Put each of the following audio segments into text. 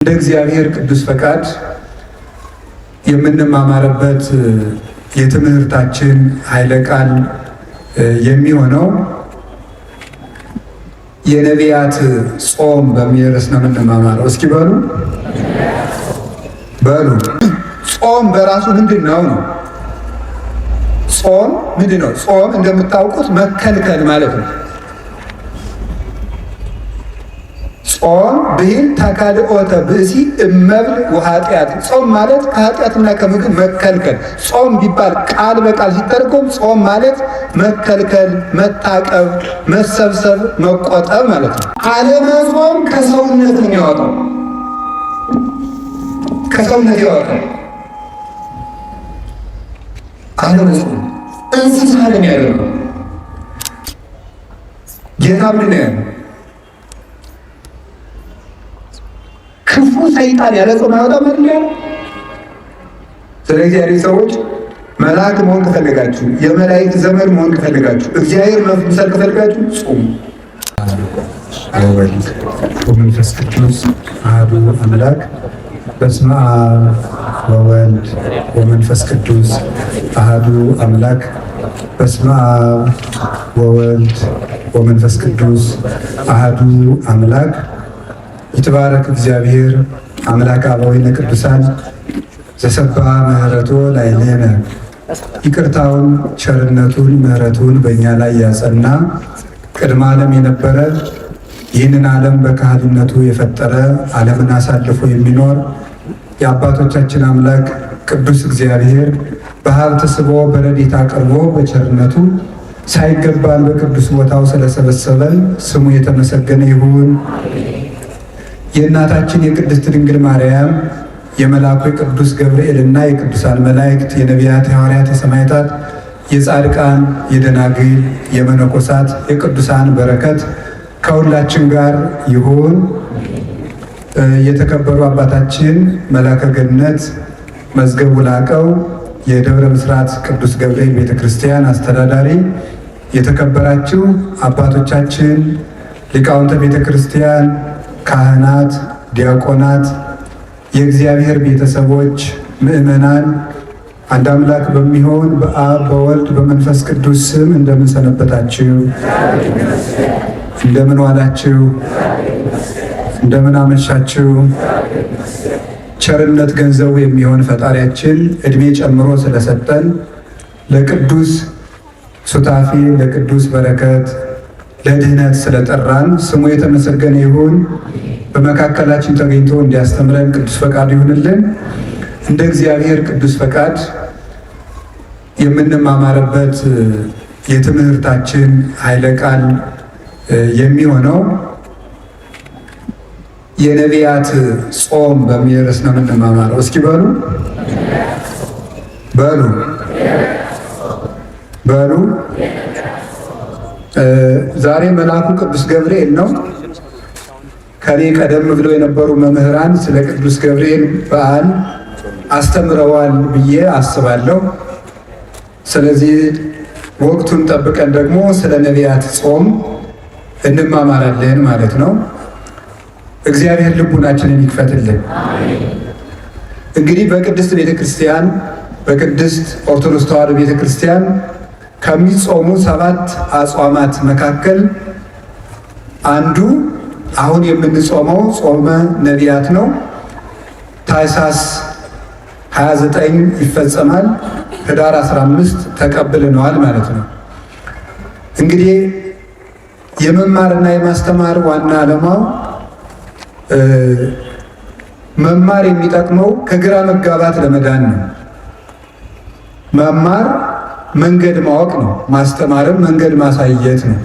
እንደ እግዚአብሔር ቅዱስ ፈቃድ የምንማማርበት የትምህርታችን ኃይለ ቃል የሚሆነው የነቢያት ጾም በሚል ርዕስ ነው የምንማማረው። እስኪ በሉ ጾም በራሱ ምንድን ነው? ጾም ምንድን ነው? ጾም እንደምታውቁት መከልከል ማለት ነው። ጾም ብሂል ተካልኦተ ብእሲ እመብል ወኃጢአት። ጾም ማለት ከኃጢአትና ከምግብ መከልከል። ጾም ቢባል ቃል በቃል ሲተረጎም ጾም ማለት መከልከል፣ መታቀብ፣ መሰብሰብ፣ መቆጠብ ማለት ነው። አለመጾም ከሰውነት ነው የሚያወጣው፣ ከሰውነት ያወጣል። አለመጾም እንስሳ ነው የሚያደርገው። ጌታ ምንድን ነው ያለው? ክፉ ሰይጣን ያለ ጾም አይወጣም አይደል? ስለዚህ ያለ ሰዎች መልአክ መሆን ከፈለጋችሁ፣ የመላእክት ዘመድ መሆን ከፈለጋችሁ፣ እግዚአብሔር መምሰል ከፈለጋችሁ ጾሙ። ወወልድ ወመንፈስ ቅዱስ አሐዱ አምላክ። በስመ አብ ወወልድ ወመንፈስ ቅዱስ አሐዱ አምላክ። በስመ አብ ወወልድ ወመንፈስ ቅዱስ አሐዱ አምላክ። ይትባረክ እግዚአብሔር አምላክ አበዊነ ቅዱሳን ዘሰብአ ምሕረቶ ላዕሌነ። ይቅርታውን ቸርነቱን ምሕረቱን በእኛ ላይ ያጸና ቅድመ ዓለም የነበረ ይህንን ዓለም በካህሊነቱ የፈጠረ ዓለምን አሳልፎ የሚኖር የአባቶቻችን አምላክ ቅዱስ እግዚአብሔር በሀብት ስቦ በረድኤት አቅርቦ በቸርነቱ ሳይገባን በቅዱስ ቦታው ስለሰበሰበን ስሙ የተመሰገነ ይሁን። የእናታችን የቅድስት ድንግል ማርያም የመልአኩ የቅዱስ ገብርኤልና የቅዱሳን መላእክት የነቢያት የሐዋርያት የሰማዕታት የጻድቃን የደናግል የመነኮሳት የቅዱሳን በረከት ከሁላችን ጋር ይሁን። የተከበሩ አባታችን መላከ ገነት መዝገቡ ላቀው የደብረ ብስራት ቅዱስ ገብርኤል ቤተክርስቲያን አስተዳዳሪ፣ የተከበራችሁ አባቶቻችን ሊቃውንተ ቤተክርስቲያን፣ ካህናት፣ ዲያቆናት፣ የእግዚአብሔር ቤተሰቦች፣ ምእመናን አንድ አምላክ በሚሆን በአብ በወልድ በመንፈስ ቅዱስ ስም እንደምን ሰነበታችሁ? እንደምን ዋላችሁ? እንደምን አመሻችሁ? ቸርነት ገንዘቡ የሚሆን ፈጣሪያችን እድሜ ጨምሮ ስለሰጠን ለቅዱስ ሱታፌ ለቅዱስ በረከት ለድህነት ስለጠራን ስሙ የተመሰገነ ይሁን። በመካከላችን ተገኝቶ እንዲያስተምረን ቅዱስ ፈቃድ ይሁንልን። እንደ እግዚአብሔር ቅዱስ ፈቃድ የምንማማርበት የትምህርታችን ኃይለ ቃል የሚሆነው የነቢያት ጾም በሚል ርዕስ ነው የምንማማረው። እስኪ በሉ ዛሬ መልአኩ ቅዱስ ገብርኤል ነው። ከኔ ቀደም ብለው የነበሩ መምህራን ስለ ቅዱስ ገብርኤል በዓል አስተምረዋል ብዬ አስባለሁ። ስለዚህ ወቅቱን ጠብቀን ደግሞ ስለ ነቢያት ጾም እንማማራለን ማለት ነው። እግዚአብሔር ልቡናችንን ይክፈትልን። እንግዲህ በቅድስት ቤተክርስቲያን በቅድስት ኦርቶዶክስ ተዋሕዶ ቤተክርስቲያን ከሚጾሙ 7 አጽዋማት መካከል አንዱ አሁን የምንጾመው ጾመ ነቢያት ነው። ታኅሳስ 29 ይፈጸማል። ህዳር 15 ተቀብለነዋል ማለት ነው። እንግዲህ የመማርና የማስተማር ዋና ዓላማው መማር የሚጠቅመው ከግራ መጋባት ለመዳን ነው። መማር መንገድ ማወቅ ነው። ማስተማርም መንገድ ማሳየት ነው።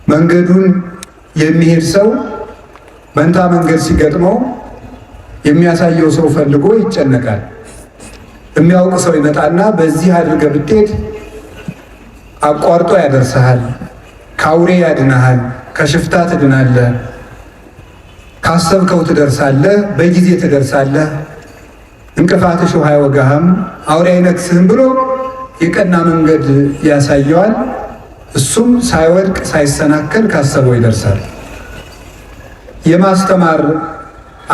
መንገዱን የሚሄድ ሰው መንታ መንገድ ሲገጥመው የሚያሳየው ሰው ፈልጎ ይጨነቃል። የሚያውቅ ሰው ይመጣና በዚህ አድርገህ ብትሄድ አቋርጦ ያደርስሃል፣ ከአውሬ ያድናሃል፣ ከሽፍታ ትድናለህ፣ ካሰብከው ትደርሳለህ፣ በጊዜ ትደርሳለህ፣ እንቅፋት እሾህ አይወጋህም፣ አውሬ አይነክስህም ብሎ የቀና መንገድ ያሳየዋል። እሱም ሳይወድቅ ሳይሰናከል ካሰበው ይደርሳል። የማስተማር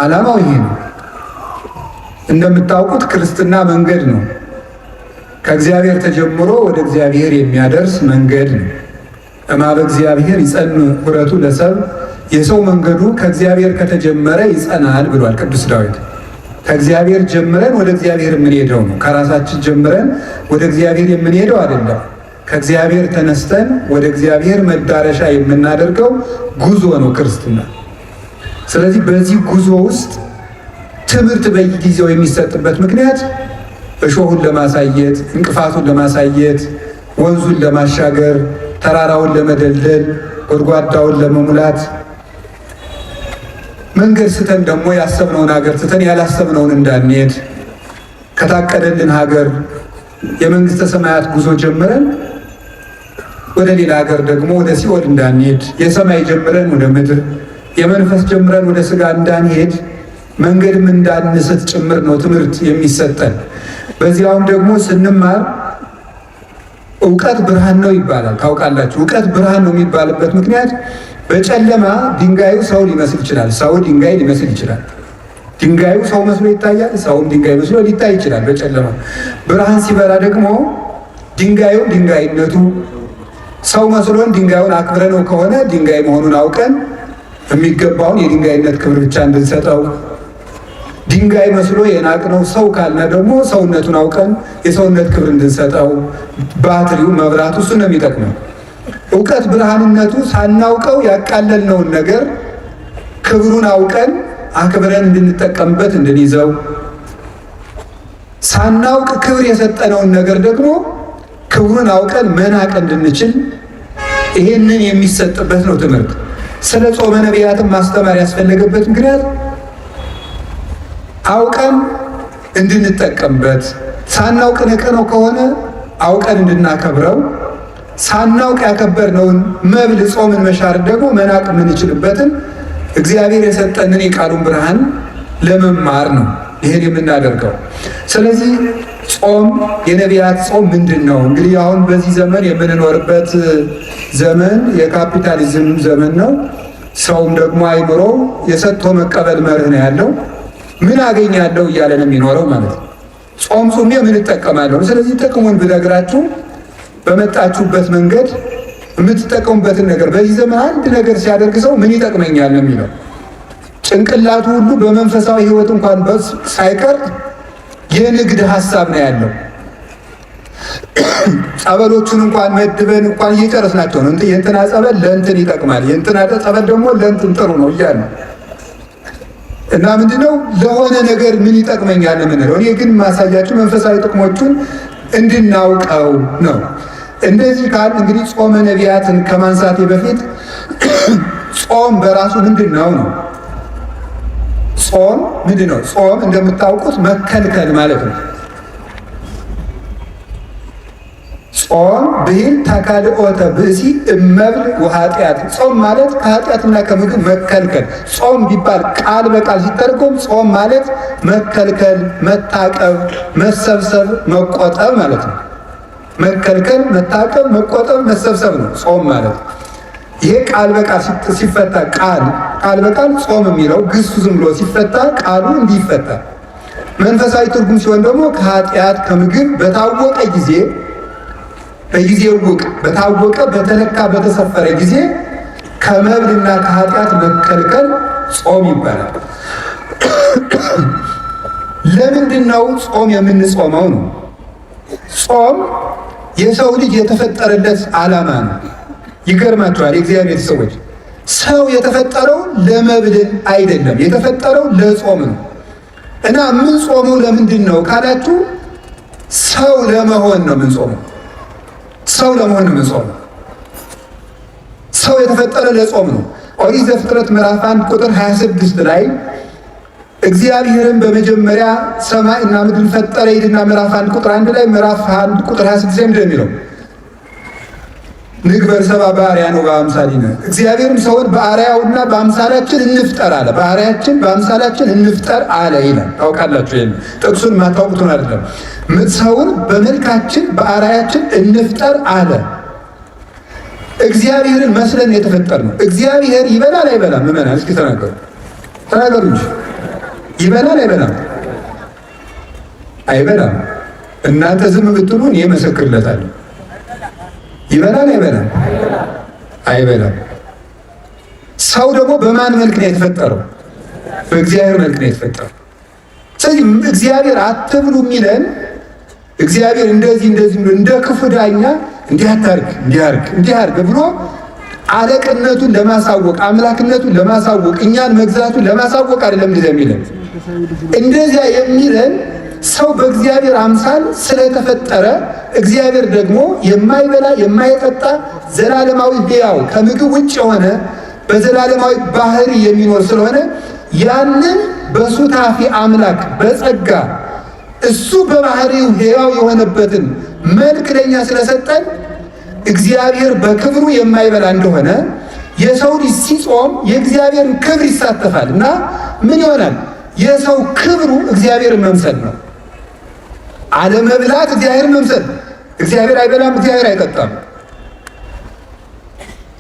ዓላማው ይሄ ነው። እንደምታውቁት ክርስትና መንገድ ነው። ከእግዚአብሔር ተጀምሮ ወደ እግዚአብሔር የሚያደርስ መንገድ ነው። እማበ እግዚአብሔር ይጸንዕ ኅብረቱ ለሰብእ፣ የሰው መንገዱ ከእግዚአብሔር ከተጀመረ ይጸናል ብሏል ቅዱስ ዳዊት። ከእግዚአብሔር ጀምረን ወደ እግዚአብሔር የምንሄደው ነው። ከራሳችን ጀምረን ወደ እግዚአብሔር የምንሄደው አይደለም። ከእግዚአብሔር ተነስተን ወደ እግዚአብሔር መዳረሻ የምናደርገው ጉዞ ነው ክርስትና። ስለዚህ በዚህ ጉዞ ውስጥ ትምህርት በየጊዜው የሚሰጥበት ምክንያት እሾሁን ለማሳየት፣ እንቅፋቱን ለማሳየት፣ ወንዙን ለማሻገር፣ ተራራውን ለመደልደል፣ ጎድጓዳውን ለመሙላት፣ መንገድ ስተን ደግሞ ያሰብነውን ሀገር ስተን ያላሰብነውን እንዳንሄድ፣ ከታቀደልን ሀገር የመንግስተ ሰማያት ጉዞ ጀምረን ወደ ሌላ ሀገር ደግሞ ወደ ሲኦል እንዳንሄድ፣ የሰማይ ጀምረን ወደ ምድር የመንፈስ ጀምረን ወደ ስጋ እንዳንሄድ መንገድም እንዳንስት ጭምር ነው ትምህርት የሚሰጠን። በዚያውም ደግሞ ስንማር እውቀት ብርሃን ነው ይባላል። ታውቃላችሁ፣ እውቀት ብርሃን ነው የሚባልበት ምክንያት በጨለማ ድንጋዩ ሰው ሊመስል ይችላል፣ ሰው ድንጋይ ሊመስል ይችላል። ድንጋዩ ሰው መስሎ ይታያል፣ ሰውም ድንጋይ መስሎ ሊታይ ይችላል በጨለማ። ብርሃን ሲበራ ደግሞ ድንጋዩ ድንጋይነቱ ሰው መስሎን ድንጋዩን አክብረነው ከሆነ ድንጋይ መሆኑን አውቀን የሚገባውን የድንጋይነት ክብር ብቻ እንድንሰጠው፣ ድንጋይ መስሎ የናቅነው ሰው ካልነ ደግሞ ሰውነቱን አውቀን የሰውነት ክብር እንድንሰጠው፣ ባትሪው መብራቱ እሱ ነው የሚጠቅመው። እውቀት ብርሃንነቱ ሳናውቀው ያቃለልነውን ነገር ክብሩን አውቀን አክብረን እንድንጠቀምበት እንድንይዘው፣ ሳናውቅ ክብር የሰጠነውን ነገር ደግሞ ክብሩን አውቀን መናቅ እንድንችል ይሄንን የሚሰጥበት ነው ትምህርት። ስለ ጾመ ነቢያትን ማስተማር ያስፈለገበት ምክንያት አውቀን እንድንጠቀምበት፣ ሳናውቅ ንቀነው ከሆነ አውቀን እንድናከብረው፣ ሳናውቅ ያከበርነውን መብል ጾምን መሻር ደግሞ መናቅ የምንችልበትን እግዚአብሔር የሰጠንን የቃሉን ብርሃን ለመማር ነው ይሄን የምናደርገው። ስለዚህ ጾም፣ የነቢያት ጾም ምንድን ነው? እንግዲህ አሁን በዚህ ዘመን የምንኖርበት ዘመን የካፒታሊዝም ዘመን ነው። ሰውም ደግሞ አይምሮ የሰጥቶ መቀበል መርህ ነው ያለው። ምን አገኛለሁ እያለ ነው የሚኖረው ማለት ነው። ጾም ጾሜ ምን እጠቀማለሁ? ስለዚህ ጥቅሙን ብነግራችሁ በመጣችሁበት መንገድ የምትጠቀሙበትን ነገር፣ በዚህ ዘመን አንድ ነገር ሲያደርግ ሰው ምን ይጠቅመኛል ነው የሚለው። ጭንቅላቱ ሁሉ በመንፈሳዊ ሕይወት እንኳን ሳይቀር የንግድ ሀሳብ ነው ያለው። ጸበሎቹን እንኳን መድበን እንኳን እየጨረስናቸው ነው። የእንትና ጸበል ለእንትን ይጠቅማል፣ የእንትና ጸበል ደግሞ ለእንትን ጥሩ ነው እያለ እና ምንድነው ለሆነ ነገር ምን ይጠቅመኛል የምንለው። እኔ ግን ማሳያችሁ መንፈሳዊ ጥቅሞቹን እንድናውቀው ነው። እንደዚህ ካል እንግዲህ ጾመ ነቢያትን ከማንሳቴ በፊት ጾም በራሱ ምንድን ነው ነው? ጾም ምንድን ነው? ጾም እንደምታውቁት መከልከል ማለት ነው። ጾም ብሂል ተካልኦተ ብእሲ እመብል ወኃጢአት። ጾም ማለት ከኃጢአትና ከምግብ መከልከል። ጾም ቢባል ቃል በቃል ሲተረጎም ጾም ማለት መከልከል፣ መታቀብ፣ መሰብሰብ፣ መቆጠብ ማለት ነው። መከልከል፣ መታቀብ፣ መቆጠብ፣ መሰብሰብ ነው ጾም ማለት። ይሄ ቃል በቃል ሲፈታ ቃል በቃል ጾም የሚለው ግሱ ዝም ብሎ ሲፈታ ቃሉ እንዲህ ይፈታል። መንፈሳዊ ትርጉም ሲሆን ደግሞ ከኃጢአት ከምግብ በታወቀ ጊዜ፣ በጊዜው ውቅ በታወቀ በተለካ በተሰፈረ ጊዜ ከመብልና ከኃጢአት መከልከል ጾም ይባላል። ለምንድን ነው ጾም የምንጾመው ነው? ጾም የሰው ልጅ የተፈጠረለት ዓላማ ነው። ይገርማችኋል የእግዚአብሔር ሰዎች፣ ሰው የተፈጠረው ለመብልን አይደለም፣ የተፈጠረው ለጾም ነው። እና ምን ጾመው ለምንድን ነው ካላችሁ ሰው ለመሆን ነው የምንጾመው። ሰው ለመሆን ነው የምንጾመው። ሰው የተፈጠረ ለጾም ነው። ኦሪት ዘፍጥረት ምዕራፍ 1 ቁጥር 26 ላይ እግዚአብሔርን በመጀመሪያ ሰማይና ምድርን ፈጠረ ይልና ምዕራፍ 1 ቁጥር 1 ላይ ምዕራፍ 1 ቁጥር 26 ላይ ምንድን ነው የሚለው? ንግበር ሰብአ በአርአያነ ወበአምሳሊነ፣ እግዚአብሔርም ሰውን በአርአያውና በአምሳላችን እንፍጠር አለ። በአርአያችን በአምሳላችን እንፍጠር አለ ይላል። ታውቃላችሁ ይሄን ጥቅሱን ማታውቁትን አይደለም። ሰውን በመልካችን በአርአያችን እንፍጠር አለ። እግዚአብሔርን መስለን የተፈጠርነው። እግዚአብሔር ይበላል አይበላም? ምዕመናን እስኪ ተናገሩ እንጂ ይበላል አይበላም? አይበላም። እናንተ ዝም ብትሉ እኔ እመሰክርለታለሁ። ይበላል አይበላም? አይበላም። ሰው ደግሞ በማን መልክ ነው የተፈጠረው? በእግዚአብሔር መልክ ነው የተፈጠረው። ስለዚህ እግዚአብሔር አትብሉ የሚለን እግዚአብሔር እንደዚህ እንደ ክፉ ዳኛ እንዲህ አታርግ እንዲህ አርግ ብሎ አለቅነቱን ለማሳወቅ አምላክነቱን ለማሳወቅ እኛን መግዛቱን ለማሳወቅ አይደለም እንደዚያ የሚለን። እንደዚያ የሚለን ሰው በእግዚአብሔር አምሳል ስለተፈጠረ እግዚአብሔር ደግሞ የማይበላ የማይጠጣ ዘላለማዊ ሕያው ከምግብ ውጭ የሆነ በዘላለማዊ ባህሪ የሚኖር ስለሆነ ያንን በሱታፊ አምላክ በጸጋ እሱ በባህሪው ሕያው የሆነበትን መልክ ለኛ ስለሰጠን እግዚአብሔር በክብሩ የማይበላ እንደሆነ የሰው ልጅ ሲጾም የእግዚአብሔርን ክብር ይሳተፋል እና ምን ይሆናል? የሰው ክብሩ እግዚአብሔርን መምሰል ነው። አለመብላት እግዚአብሔርን መምሰል። እግዚአብሔር አይበላም፣ እግዚአብሔር አይጠጣም።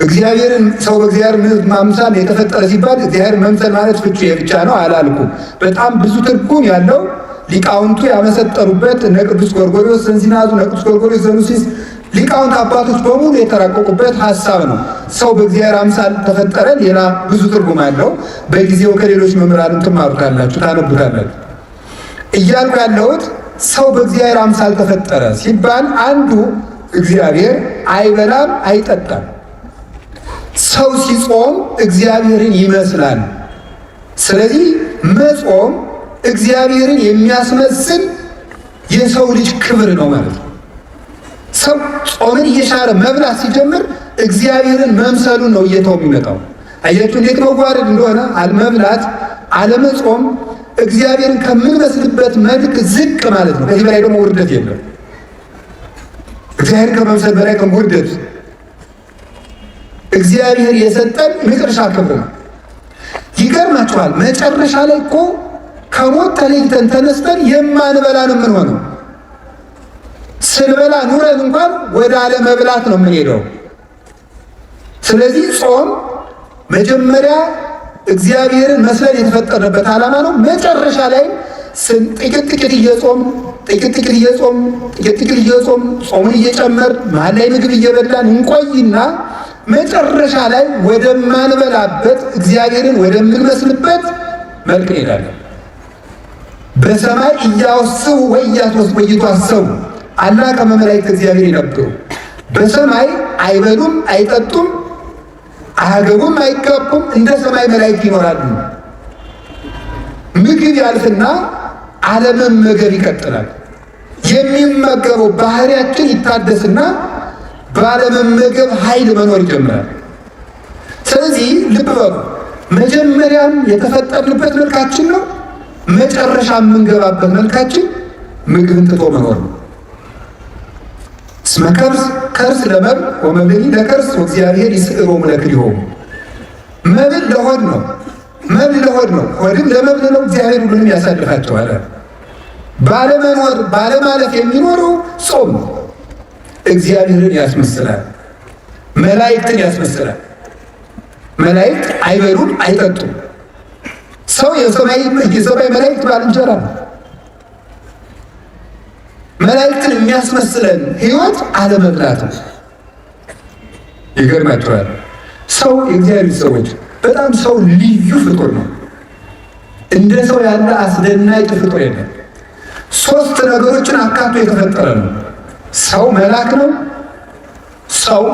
እግዚአብሔርን ሰው በእግዚአብሔር ማምሳል የተፈጠረ ሲባል እግዚአብሔር መምሰል ማለት ፍቹ ብቻ ነው አላልኩም። በጣም ብዙ ትርጉም ያለው ሊቃውንቱ ያመሰጠሩበት እነ ቅዱስ ጎርጎርዮስ ዘንዚናዙ፣ እነ ቅዱስ ጎርጎርዮስ ዘኑሲስ ሊቃውንት አባቶች በሙሉ የተራቀቁበት ሐሳብ ነው። ሰው በእግዚአብሔር አምሳል ተፈጠረ። ሌላ ብዙ ትርጉም አለው። በጊዜው ከሌሎች መምህራንም ትማሩታላችሁ፣ ታነቡታላችሁ። እያልኩ ያለሁት ሰው በእግዚአብሔር አምሳል ተፈጠረ ሲባል አንዱ እግዚአብሔር አይበላም አይጠጣም። ሰው ሲጾም እግዚአብሔርን ይመስላል። ስለዚህ መጾም እግዚአብሔርን የሚያስመስል የሰው ልጅ ክብር ነው ማለት ነው። ሰው ጾምን እየሻረ መብላት ሲጀምር እግዚአብሔርን መምሰሉን ነው እየተው የሚመጣው። አያችሁ እንዴት መዋረድ እንደሆነ። አለመብላት አለመጾም እግዚአብሔርን ከምንመስልበት መልክ ዝቅ ማለት ነው። ከዚህ በላይ ደግሞ ውርደት የለም። እግዚአብሔርን ከመምሰል በላይ ውርደት እግዚአብሔር የሰጠን የመጨረሻ ክብር ነው። ይገርማችኋል፣ መጨረሻ ላይ እኮ ከሞት ተለይተን ተነስተን የማንበላ ነው የምንሆነው። ስንበላ ኑረን እንኳን ወደ አለመብላት ነው የምንሄደው። ስለዚህ ጾም መጀመሪያ እግዚአብሔርን መስለን የተፈጠረበት ዓላማ ነው። መጨረሻ ላይ ጥቂት እየጾም ጾሙን እየጨመር መሀል ላይ ምግብ እየበላን እንቆይና መጨረሻ ላይ ወደማንበላበት እግዚአብሔርን ወደምንመስልበት መልክ እንሄዳለን። በሰማይ እያወስው ወይቷሰው አላ ከመ መላእክት እግዚአብሔር ይነብሩ። በሰማይ አይበሉም አይጠጡም አያገቡም አይጋቡም፣ እንደ ሰማይ መላእክት ይኖራሉ። ምግብ ያልፍና አለመመገብ ይቀጥላል። የሚመገበው ባህሪያችን ይታደስና ባለመመገብ ኃይል መኖር ይጀምራል። ስለዚህ ልብ በሉ፣ መጀመሪያም የተፈጠርንበት መልካችን ነው። መጨረሻ የምንገባበት መልካችን ምግብን ትቶ መኖር ነው። እስመ ከርስ ለመብል ወመብልዕ ለከርስ ወእግዚአብሔር ይስዕሮሙ ለክልኤሆሙ። መብል ለሆድ ነው፣ ሆድም ለመብል ነው። እግዚአብሔር ሁሉንም ያሳልፋቸዋል። ባለመኖር ባለማለፍ የሚኖረው ጾም እግዚአብሔርን ያስመስላል፣ መላእክትን ያስመስላል። መላእክት አይበሉም አይጠጡም። ሰው የሰማይ መላእክት ባልንጀራ ነው። መላእክትን የሚያስመስለን ሕይወት አለመብላት ነው። ይገርማችኋል። ሰው የእግዚአብሔር ሰዎች በጣም ሰው ልዩ ፍጡር ነው። እንደ ሰው ያለ አስደናቂ ፍጡር የለም። ሶስት ነገሮችን አካቶ የተፈጠረ ነው። ሰው መልአክ ነው። ሰው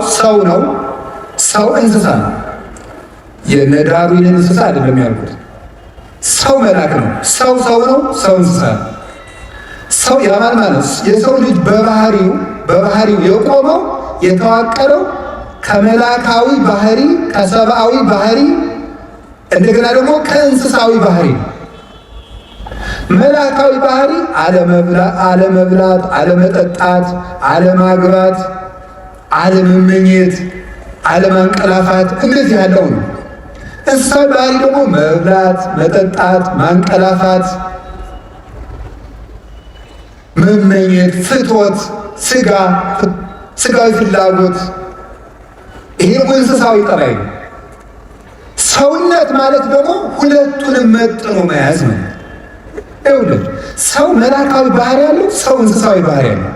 ነው። ሰው እንስሳ ነው። የነዳሩንን እንስሳ አይደለም ያልኩት። ሰው መልአክ ነው። ሰው ነው። ሰው እንስሳ ነው። ሰው ያማል ማለት የሰው ልጅ በባህሪው የቆመው የተዋቀረው ከመላካዊ ባህሪ ከሰብአዊ ባህሪ እንደገና ደግሞ ከእንስሳዊ ባህሪ ነው። መላካዊ ባህሪ አለመብላት፣ አለመጠጣት፣ አለማግባት፣ አለመመኘት፣ አለማንቀላፋት እንደዚህ ያለው ነው። እንስሳዊ ባህሪ ደግሞ መብላት፣ መጠጣት፣ ማንቀላፋት፣ መመኘት፣ ፍትወት፣ ስጋዊ ፍላጎት ይሄ እንስሳዊ ጠባይ ነው። ሰውነት ማለት ደግሞ ሁለቱንም መጥኖ መያዝ ነው። ይኸውልህ ሰው መላካዊ ባህሪ ያለው፣ ሰው እንስሳዊ ባህሪ ያለው።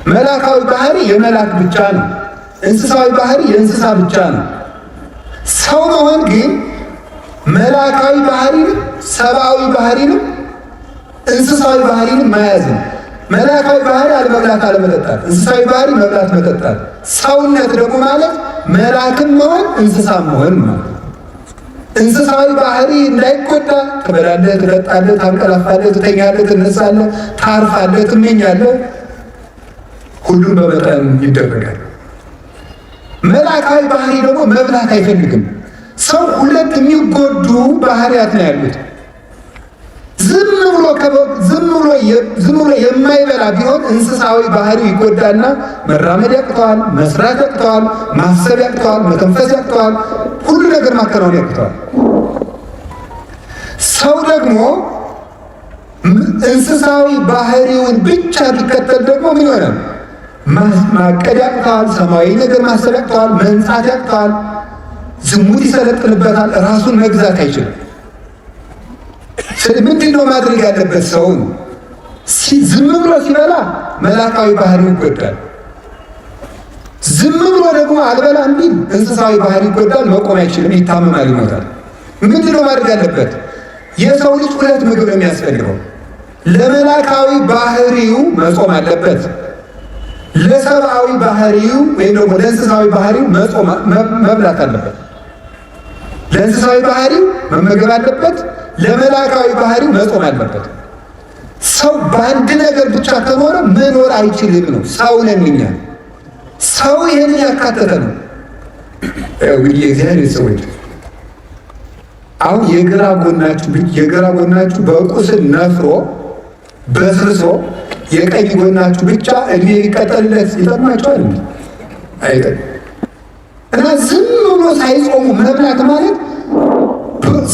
መላካዊ ባህሪ የመላክ ብቻ ነው። እንስሳዊ ባህሪ የእንስሳ ብቻ ነው። ሰው መሆን ግን መላካዊ ባህሪንም ሰብአዊ ባህሪንም እንስሳዊ ባህሪንም መያዝ ነው። መላካዊ ባህሪ አለመብላት አለመጠጣት፣ እንስሳዊ ባህሪ መብላት መጠጣት። ሰውነት ደግሞ ማለት መላክም መሆን እንስሳም መሆን ማለት። እንስሳዊ ባህሪ እንዳይጎዳ ትበላለህ፣ ትጠጣለህ፣ ታንቀላፋለህ፣ ትተኛለህ፣ ትነሳለህ፣ ታርፋለህ፣ ትመኛለህ። ሁሉም በመጠን ይደረጋል። መላካዊ ባህሪ ደግሞ መብላት አይፈልግም። ሰው ሁለት የሚጎዱ ባህሪያት ነው ያሉት። ዝም ብሎ የማይበላ ቢሆን እንስሳዊ ባህሪው ይጎዳና መራመድ ያቅተዋል፣ መስራት ያቅተዋል፣ ማሰብ ያቅተዋል፣ መተንፈስ ያቅተዋል፣ ሁሉ ነገር ማከናወን ያቅተዋል። ሰው ደግሞ እንስሳዊ ባህሪውን ብቻ ቢከተል ደግሞ ምን ይሆናል? ማቀድ ያቅተዋል፣ ሰማያዊ ነገር ማሰብ ያቅተዋል፣ መንጻት ያቅተዋል፣ ዝሙት ይሰለጥንበታል፣ ራሱን መግዛት አይችልም። ምንድን ነው ማድረግ ያለበት? ሰውን ዝም ብሎ ሲበላ መላካዊ ባህሪ ይጎዳል። ዝም ብሎ ደግሞ አልበላ እንዲል እንስሳዊ ባህሪ ይጎዳል። መቆም አይችልም፣ ይታመማል፣ ይሞታል። ምንድን ነው ማድረግ ያለበት? የሰው ልጅ ሁለት ምግብ ነው የሚያስፈልገው። ለመላካዊ ባህሪው መጾም አለበት። ለሰብአዊ ባህሪው ወይም ደግሞ ለእንስሳዊ ባህሪው መብላት አለበት። ለእንስሳዊ ባህሪው መመገብ አለበት። ለመላካዊ ባህሪው መጾም አለበት። ሰው በአንድ ነገር ብቻ ከኖረ መኖር አይችልም ነው። ሰው ነን እኛ። ሰው ይህን ያካተተ ነው። እንግዲህ የእግዚአብሔር ሰዎች አሁን የግራ ጎናችሁ በቁስል ነፍሮ በስርሶ የቀኝ ጎናችሁ ብቻ እድሜ ሊቀጠልለት ይጠቅማችኋል? አይጠቅም። እና ዝም ብሎ ሳይጾሙ መብላት ማለት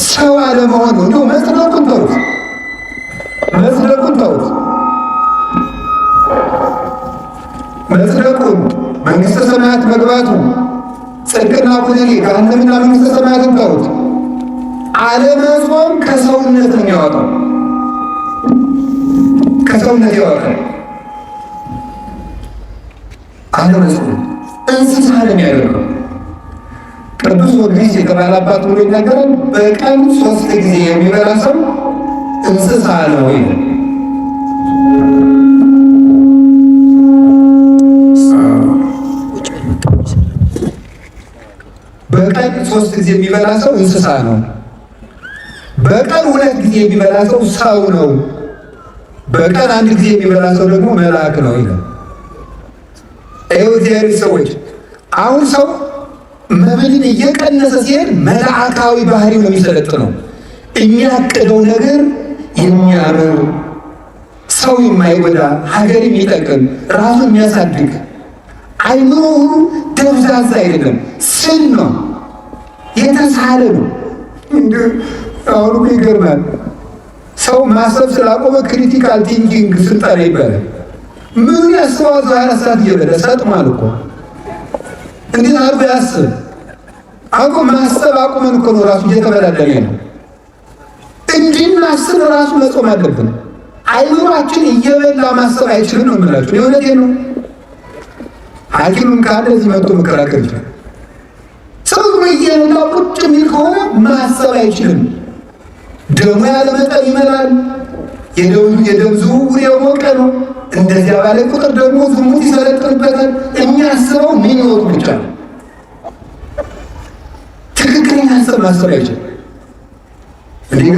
ሰው አለመሆን ነው። እንደው መጽደቁን ተውት፣ መጽደቁን መንግሥተ ሰማያት መግባቱ ጽድቅና ኩነኔ ገሃነምና መንግሥተ ሰማያትን ተውት። አለመጾም ከሰውነት ነው የሚያወጣው፣ ከሰውነት ያወጣል። አለመጾም እንስሳ ነው የሚያደርገው። ቅዱስ ጊዮርጊስ የተባለ አባት ብሎ ይናገራል። በቀን 3 ጊዜ የሚበላ ሰው እንስሳ ነው ወይ? በቀን 3 ጊዜ የሚበላ ሰው እንስሳ ነው። በቀን 2 ጊዜ የሚበላ ሰው ሰው ነው። በቀን 1 ጊዜ የሚበላ ሰው ደግሞ መልአክ ነው ይላል። ይኸው እግዚአብሔር ሰዎች አሁን ሰው መብልን እየቀነሰ ሲሄድ መልአካዊ ባህሪው ነው የሚሰለጥነው። የሚያቅደው ነገር የሚያምር ሰው የማይጎዳ ሀገር የሚጠቅም ራሱን የሚያሳድግ አይምሮ ሁሉ ደብዛዛ አይደለም፣ ስል ነው፣ የተሳለ ነው። አሁን ይገርማል። ሰው ማሰብ ስላቆመ ክሪቲካል ቲንኪንግ ስልጠና ይባላል። ምን ያስባል? 24 ሰዓት እየበለ ሰጥሟል እኮ። እንዴት አድርጎ ያስብ? አሁን ማሰብ አቁመን እኮ ነው ራሱ እየተበላደለ ነው። እንድናስብ ራሱ መጾም አለብን። አይምሯችን እየበላ ማሰብ አይችልም ነው የምላችሁ። የእውነቴን ነው። ሐኪምም ካለ እዚህ መጥቶ መከራከር ይችላል። ሰው እየበላ ቁጭ የሚል ከሆነ ማሰብ አይችልም። ደሙ ያለ መጠን ይመላል። የደም ዝውውር የሞቀ ነው። እንደዚያ ባለ ቁጥር ደግሞ ዝሙት ይሰለጥንበታል። የሚያስበው ምኞቱ ብቻ ነው። ትክክለኛ ሀሳብ ማሰብ አይችልም። እንዲህ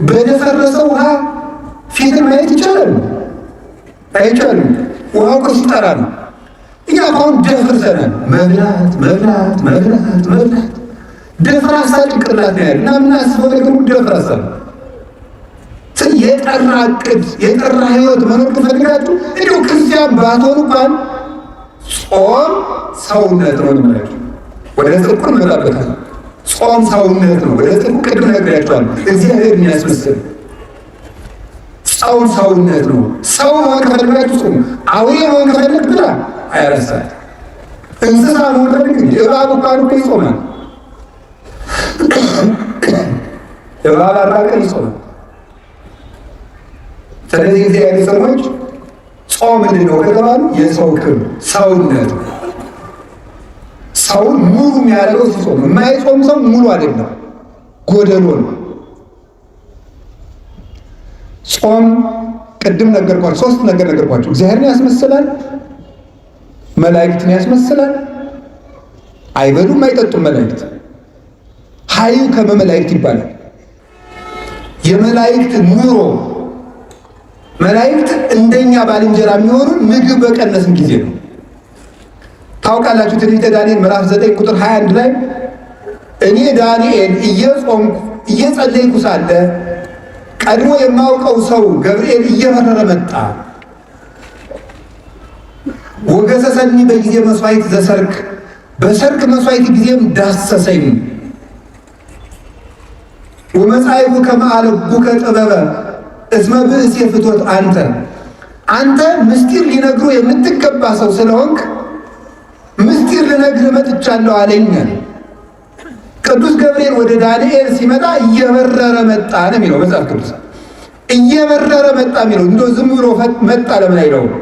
በደፈረሰ ውሃ ፊትን ማየት ይቻላል? አይቻልም። ውሃው እኮ ሲጠራ ነው። እኛ አሁን ደፍርሰናል። መብላት ደፍራሳ ጭንቅላት ነው ያለ እና ምናስበው ነገር ደፍራሳ ነው። የጠራ ዕቅድ የጠራ ህይወት መኖር ከፈልጋችሁ እንዲሁ ክርስቲያን ባትሆኑ እንኳን ጾም ሰውነት ነው ማለት ወደ ጽድቁ እንመጣበታለን። ጾም ሰውነት ነው። ወደ ጽድቁ ቅድም ነግሬያችኋለሁ። እግዚአብሔር የሚያስመስል ጾም ሰውነት ነው። ሰው መሆን ከፈልጋችሁ ጾም። አውሬ መሆን ከፈለግ ብላ 24 ሰዓት እንስሳ መሆን እንጂ እባብ እንኳን እኮ ይጾማል። እባብ 40 ቀን ይጾማል። ስለዚህ እግዚአብሔር ሰዎች ጾም ምንድን ነው ከተባሉ የሰው ክብር ሰውነት ሰውን ሙሉ የሚያደርገው ሲጾም፣ የማይጾም ሰው ሙሉ አይደለም፣ ጎደሎ ነው። ጾም ቅድም ነገርኳቸው፣ 3 ነገር ነገርኳቸው። እግዚአብሔርን ያስመስላል፣ መላእክትን ያስመስላል። አይበሉም አይጠጡም መላእክት። ሀዩ ከመመላእክት ይባላል። የመላእክት ኑሮ መላእክት እንደኛ ባልንጀራ የሚሆኑ ምግብ በቀነስን ጊዜ ነው። ታውቃላችሁ ትንቢተ ዳንኤል ምዕራፍ 9 ቁጥር 21 ላይ እኔ ዳንኤል እየጾምኩ እየጸለይኩ ሳለ ቀድሞ የማውቀው ሰው ገብርኤል እየበረረ መጣ። ወገሰሰኒ በጊዜ መስዋዕት ዘሰርክ፣ በሰርክ መስዋዕት ጊዜም ዳሰሰኝ። ወመጻይሁ ከመአለቡከ ጥበበ እስመ ብእስ የፍቶት አንተ ምስጢር ሊነግሩ የምትገባ ሰው ስለሆንክ ምስጢር ልነግርህ መጥቻለሁ አለኝ። ቅዱስ ገብርኤል ወደ ዳንኤል ሲመጣ እየበረረ መጣ ነው የሚለው መጽሐፍ ቅዱስ። እየበረረ መጣ የሚለው እንደው ዝም ብሎ መጣ ለምን አይለውም?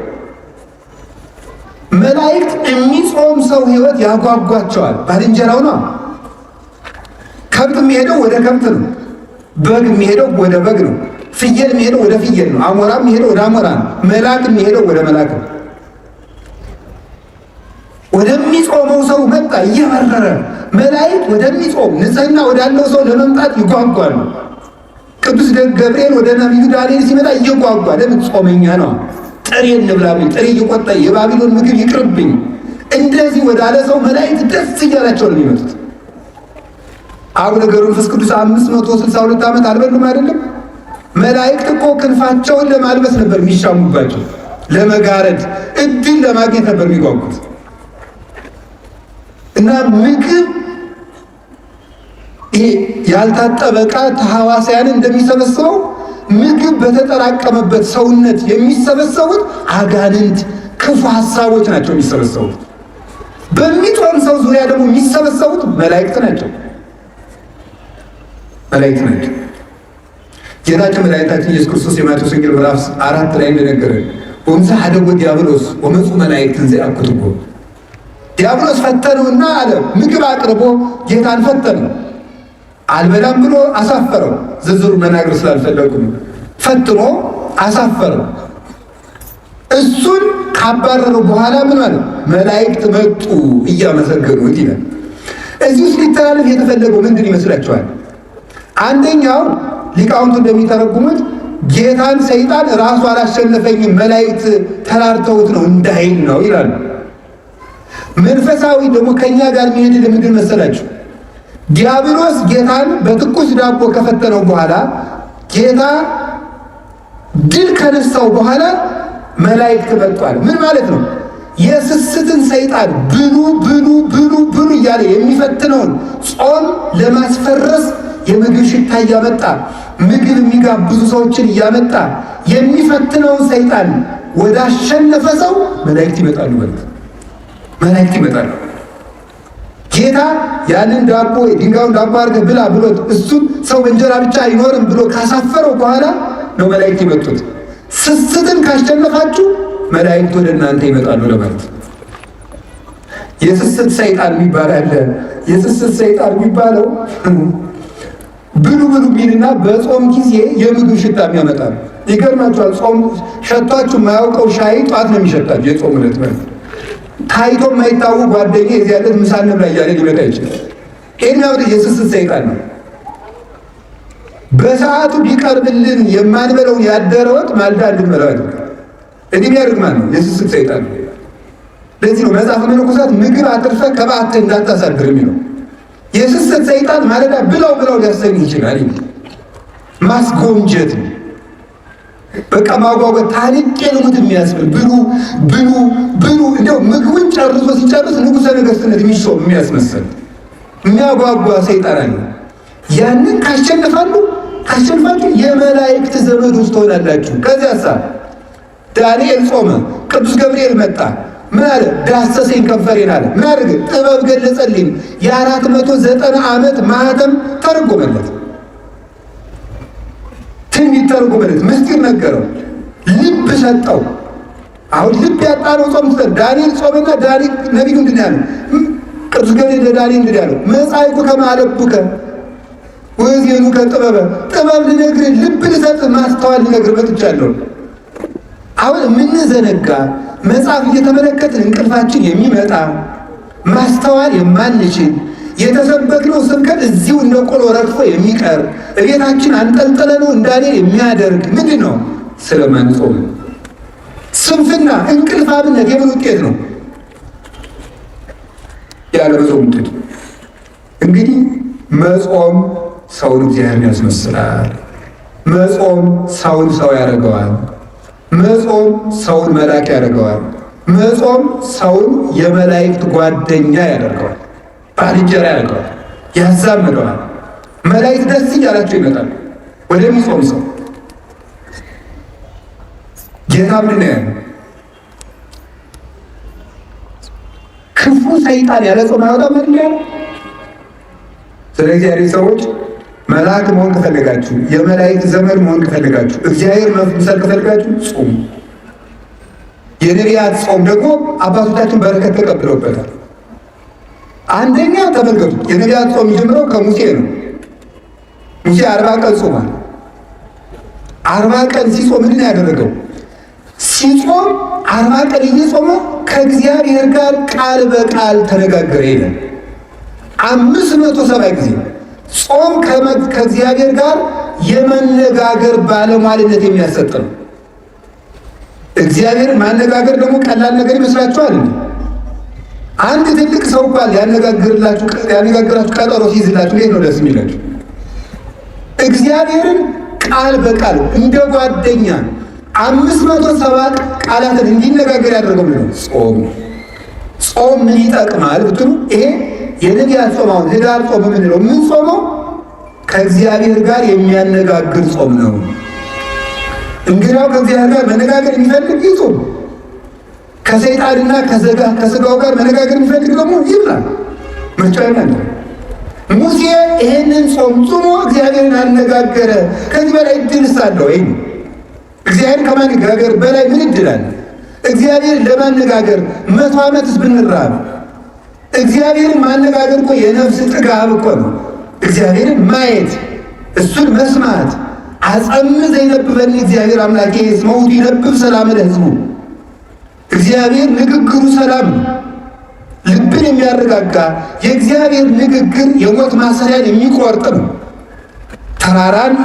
መላእክት የሚጾም ሰው ሕይወት ያጓጓቸዋል። ባልንጀራው ነው። ከብት የሚሄደው ወደ ከብት ነው። በግ የሚሄደው ወደ በግ ነው። ፍየል የሚሄደው ወደ ፍየል ነው። አሞራ የሚሄደው ወደ አሞራ ነው። መልአክ የሚሄደው ወደ መልአክ ነው። ወደሚጾመው ሰው መጣ እየበረረ። መላእክት ወደሚጾም ንጽሕና ወዳለው ሰው ለመምጣት ይጓጓሉ። ቅዱስ ገብርኤል ወደ ነቢዩ ዳንኤል ሲመጣ እየጓጓ ለምን? ጾመኛ ነው። ጥሬ እንብላብኝ፣ ጥሬ እየቆጣ የባቢሎን ምግብ ይቅርብኝ፣ እንደዚህ ወዳለ ሰው መላእክት ደስ እያላቸው ነው የሚመጡት። አቡነ ገብረ መንፈስ ቅዱስ 562 ዓመት አልበሉም አይደለም? መላእክት እኮ ክንፋቸውን ለማልበስ ነበር የሚሻሙባቸው፣ ለመጋረድ እድል ለማግኘት ነበር የሚጓጉት። እና ምግብ ይሄ ያልታጠበ ዕቃ ተሐዋስያን እንደሚሰበሰበው ምግብ በተጠራቀመበት ሰውነት የሚሰበሰቡት አጋንንት፣ ክፉ ሀሳቦች ናቸው የሚሰበሰቡት። በሚጾም ሰው ዙሪያ ደግሞ የሚሰበሰቡት መላእክት ናቸው። መላእክት ናቸው። ጌታችን መድኃኒታችን ኢየሱስ ክርስቶስ የማቴዎስ ወንጌል ምዕራፍ 4 ላይ እንደነገረን ወምሳ ሀደጎ ዲያብሎስ ወመፁ መላእክትን ዘያኩትጎ፣ ዲያብሎስ ፈተነውና አለ ምግብ አቅርቦ ጌታን ፈተነው። አልበላም ብሎ አሳፈረው። ዝርዝሩ መናገር ስላልፈለጉ ፈትኖ አሳፈረው። እሱን ካባረረው በኋላ ምን ማለት መላእክት መጡ እያመሰገኑት ይላል። እዚህ ውስጥ ሊተላለፍ የተፈለገው ምንድን ይመስላችኋል? አንደኛው ሊቃውንቱ እንደሚተረጉሙት ጌታን ሰይጣን ራሱ አላሸነፈኝም መላእክት ተራርተውት ነው እንዳይል ነው ይላሉ። መንፈሳዊ ደግሞ ከኛ ጋር የሚሄድ ምንድን መሰላችሁ? ዲያብሎስ ጌታን በትኩስ ዳቦ ከፈተነው በኋላ ጌታ ድል ከነሳው በኋላ መላእክት መጥቷል። ምን ማለት ነው? የስስትን ሰይጣን ብሉ ብሉ ብሉ ብሉ እያለ የሚፈትነውን ጾም ለማስፈረስ የምግብ ሽታ እያመጣ ምግብ የሚጋብዙ ሰዎችን እያመጣ የሚፈትነውን ሰይጣን ወደ አሸነፈ ሰው መላእክት ይመጣሉ ማለት ነው። መላእክት ይመጣሉ። ጌታ ያንን ዳቦ ድንጋዩን ዳቦ አድርገህ ብላ ብሎት እሱን ሰው በእንጀራ ብቻ አይኖርም ብሎ ካሳፈረው በኋላ ነው መላእክት የመጡት። ስስትን ካሸነፋችሁ መላእክት ወደ እናንተ ይመጣሉ ለማለት። የስስት ሰይጣን የሚባል አለ። የስስት ሰይጣን የሚባለው ብሉ ብሉ ቢልና በጾም ጊዜ የምግብ ሽታ የሚያመጣል። ይገርማችኋል። ጾም ሸቷችሁ የማያውቀው ሻይ ጧት ነው የሚሸጣችሁ። የጾም ዕለት ማለት ታይቶ የማይታወቅ ጓደኛ የዚህ ያለት ምሳ እንብላ እያለ ሊመጣ ይችላል። ይህኛው የስስት ሰይጣን ነው። በሰዓቱ ቢቀርብልን የማንበለውን ያደረ ወጥ ማልዳ እንድንበላው ያደርጋል። እንዲህ ቢያደርግ ማለት ነው የስስት ሰይጣን ነው። ለዚህ ነው መጽሐፈ መነኮሳት ምግብ አትርፈህ ከበዓትህ እንዳታሳድር የሚለው። የስስት ሰይጣን ማለዳ ብለው ብለው ሊያሰኝ ይችላል። ማስጎምጀት ነው። በቃ ማጓጓት ታሪክ ልሙት የሚያስብል ብሉ ብሉ ብሉ እንደው ምግቡን ጨርሶ ሲጨርስ ንጉሠ ነገሥትነት የሚሾም የሚያስመስል የሚያጓጓ ሰይጣን አለ። ያንን ካሸነፋችሁ የመላእክት ዘመዶች ትሆናላችሁ። ከዚያሳ ዳንኤል ጾመ፣ ቅዱስ ገብርኤል መጣ። ምን አለ? ዳሰሰኝ ከንፈሬን አለ። ምን አድርግ? ጥበብ ገለጸልኝ። የ490 ዓመት ማኅተም ተረጎመለት፣ ትንቢት ተረጎመለት፣ ምስጢር ነገረው፣ ልብ ሰጠው። አሁን ልብ ያጣነው ጾም ዳንኤል ጾመና ዳንኤል ነቢዩ ምንድን ያለው? ቅዱስ ገብርኤል ለዳንኤል ምንድን ያለው? መጻእኩ ከመ አለብከ ወእዜኑከ ጥበበ፣ ጥበብ ልነግርህ ልብ ልሰጥህ ማስተዋል ልነግርህ መጥቻለሁ። አሁን የምንዘነጋ መጽሐፍ እየተመለከትን እንቅልፋችን የሚመጣ ማስተዋል የማንችል የተሰበክነው ስብከት እዚሁ እንደ ቆሎ ረግፎ የሚቀር እቤታችን አንጠልጥለነው እንዳለ የሚያደርግ ምንድን ነው? ስለማንጾም። ስንፍና፣ እንቅልፋብነት የምን ውጤት ነው? ያለ መጾም ውጤት። እንግዲህ መጾም ሰውን እግዚአብሔር ያስመስላል። መጾም ሰውን ሰው ያደርገዋል። መጾም ሰውን መልአክ ያደርገዋል። መጾም ሰውን የመላእክት ጓደኛ ያደርገዋል፣ ባልንጀራ ያደርገዋል፣ ያዛምደዋል። መላእክት ደስ እያላቸው ይመጣል ወደሚጾም ሰው። ጌታ ምንድን ነው ያለው? ክፉ ሰይጣን ያለ ጾም አያወጣም አይደል ያለው? ስለዚህ ያሬ ሰዎች መልአክ መሆን ከፈለጋችሁ፣ የመላእክት ዘመድ መሆን ከፈለጋችሁ፣ እግዚአብሔር መምሰል ከፈለጋችሁ ጾሙ። የነቢያት ጾም ደግሞ አባቶቻችን በረከት ተቀብለውበታል። አንደኛ ተመልከቱ፣ የነቢያት ጾም የሚጀምረው ከሙሴ ነው። ሙሴ 40 ቀን ጾሟል። 40 ቀን ሲጾም ምንድን ነው ያደረገው? ሲጾም 40 ቀን እየጾመ ከእግዚአብሔር ጋር ቃል በቃል ተነጋገረ ይላል። 570 ጊዜ ጾም ከእግዚአብሔር ጋር የመነጋገር ባለሟልነት የሚያሰጥ ነው። እግዚአብሔርን ማነጋገር ደግሞ ቀላል ነገር ይመስላችኋል? አንድ ትልቅ ሰው እንኳን ያነጋግራችሁ ቀጠሮ ሲይዝላችሁ እንዴት ነው ደስ የሚላችሁ? እግዚአብሔርን ቃል በቃል እንደ ጓደኛ 570 ቃላትን እንዲነጋገር ያደርገው ነው ጾም። ጾም ምን ይጠቅማል ብትሉ ይሄ የነቢያት ጾም፣ አሁን ኅዳር ጾም የምንለው ምን ጾመው ከእግዚአብሔር ጋር የሚያነጋግር ጾም ነው። እንግዲያው ከእግዚአብሔር ጋር መነጋገር የሚፈልግ ይጾም። ከሰይጣንና ከስጋው ጋር መነጋገር የሚፈልግ ደግሞ ይብላል። ምርጫው ይናለ። ሙሴ ይሄንን ጾም ጾሞ እግዚአብሔርን አነጋገረ። ከዚህ በላይ እድልስ አለ ወይ? እግዚአብሔር ከማነጋገር በላይ ምን እድል አለ? እግዚአብሔር ለማነጋገር 100 ዓመትስ ብንራብ እግዚአብሔርን ማነጋገር እኮ የነፍስ ጥጋብ እኮ ነው። እግዚአብሔርን ማየት፣ እሱን መስማት። አጸም ዘይነብበኒ እግዚአብሔር አምላኬ እስመ ውእቱ ይነብብ ሰላም ለሕዝቡ። እግዚአብሔር ንግግሩ ሰላም ነው፣ ልብን የሚያረጋጋ የእግዚአብሔር ንግግር የሞት ማሰሪያን የሚቆርጥ ነው። ተራራን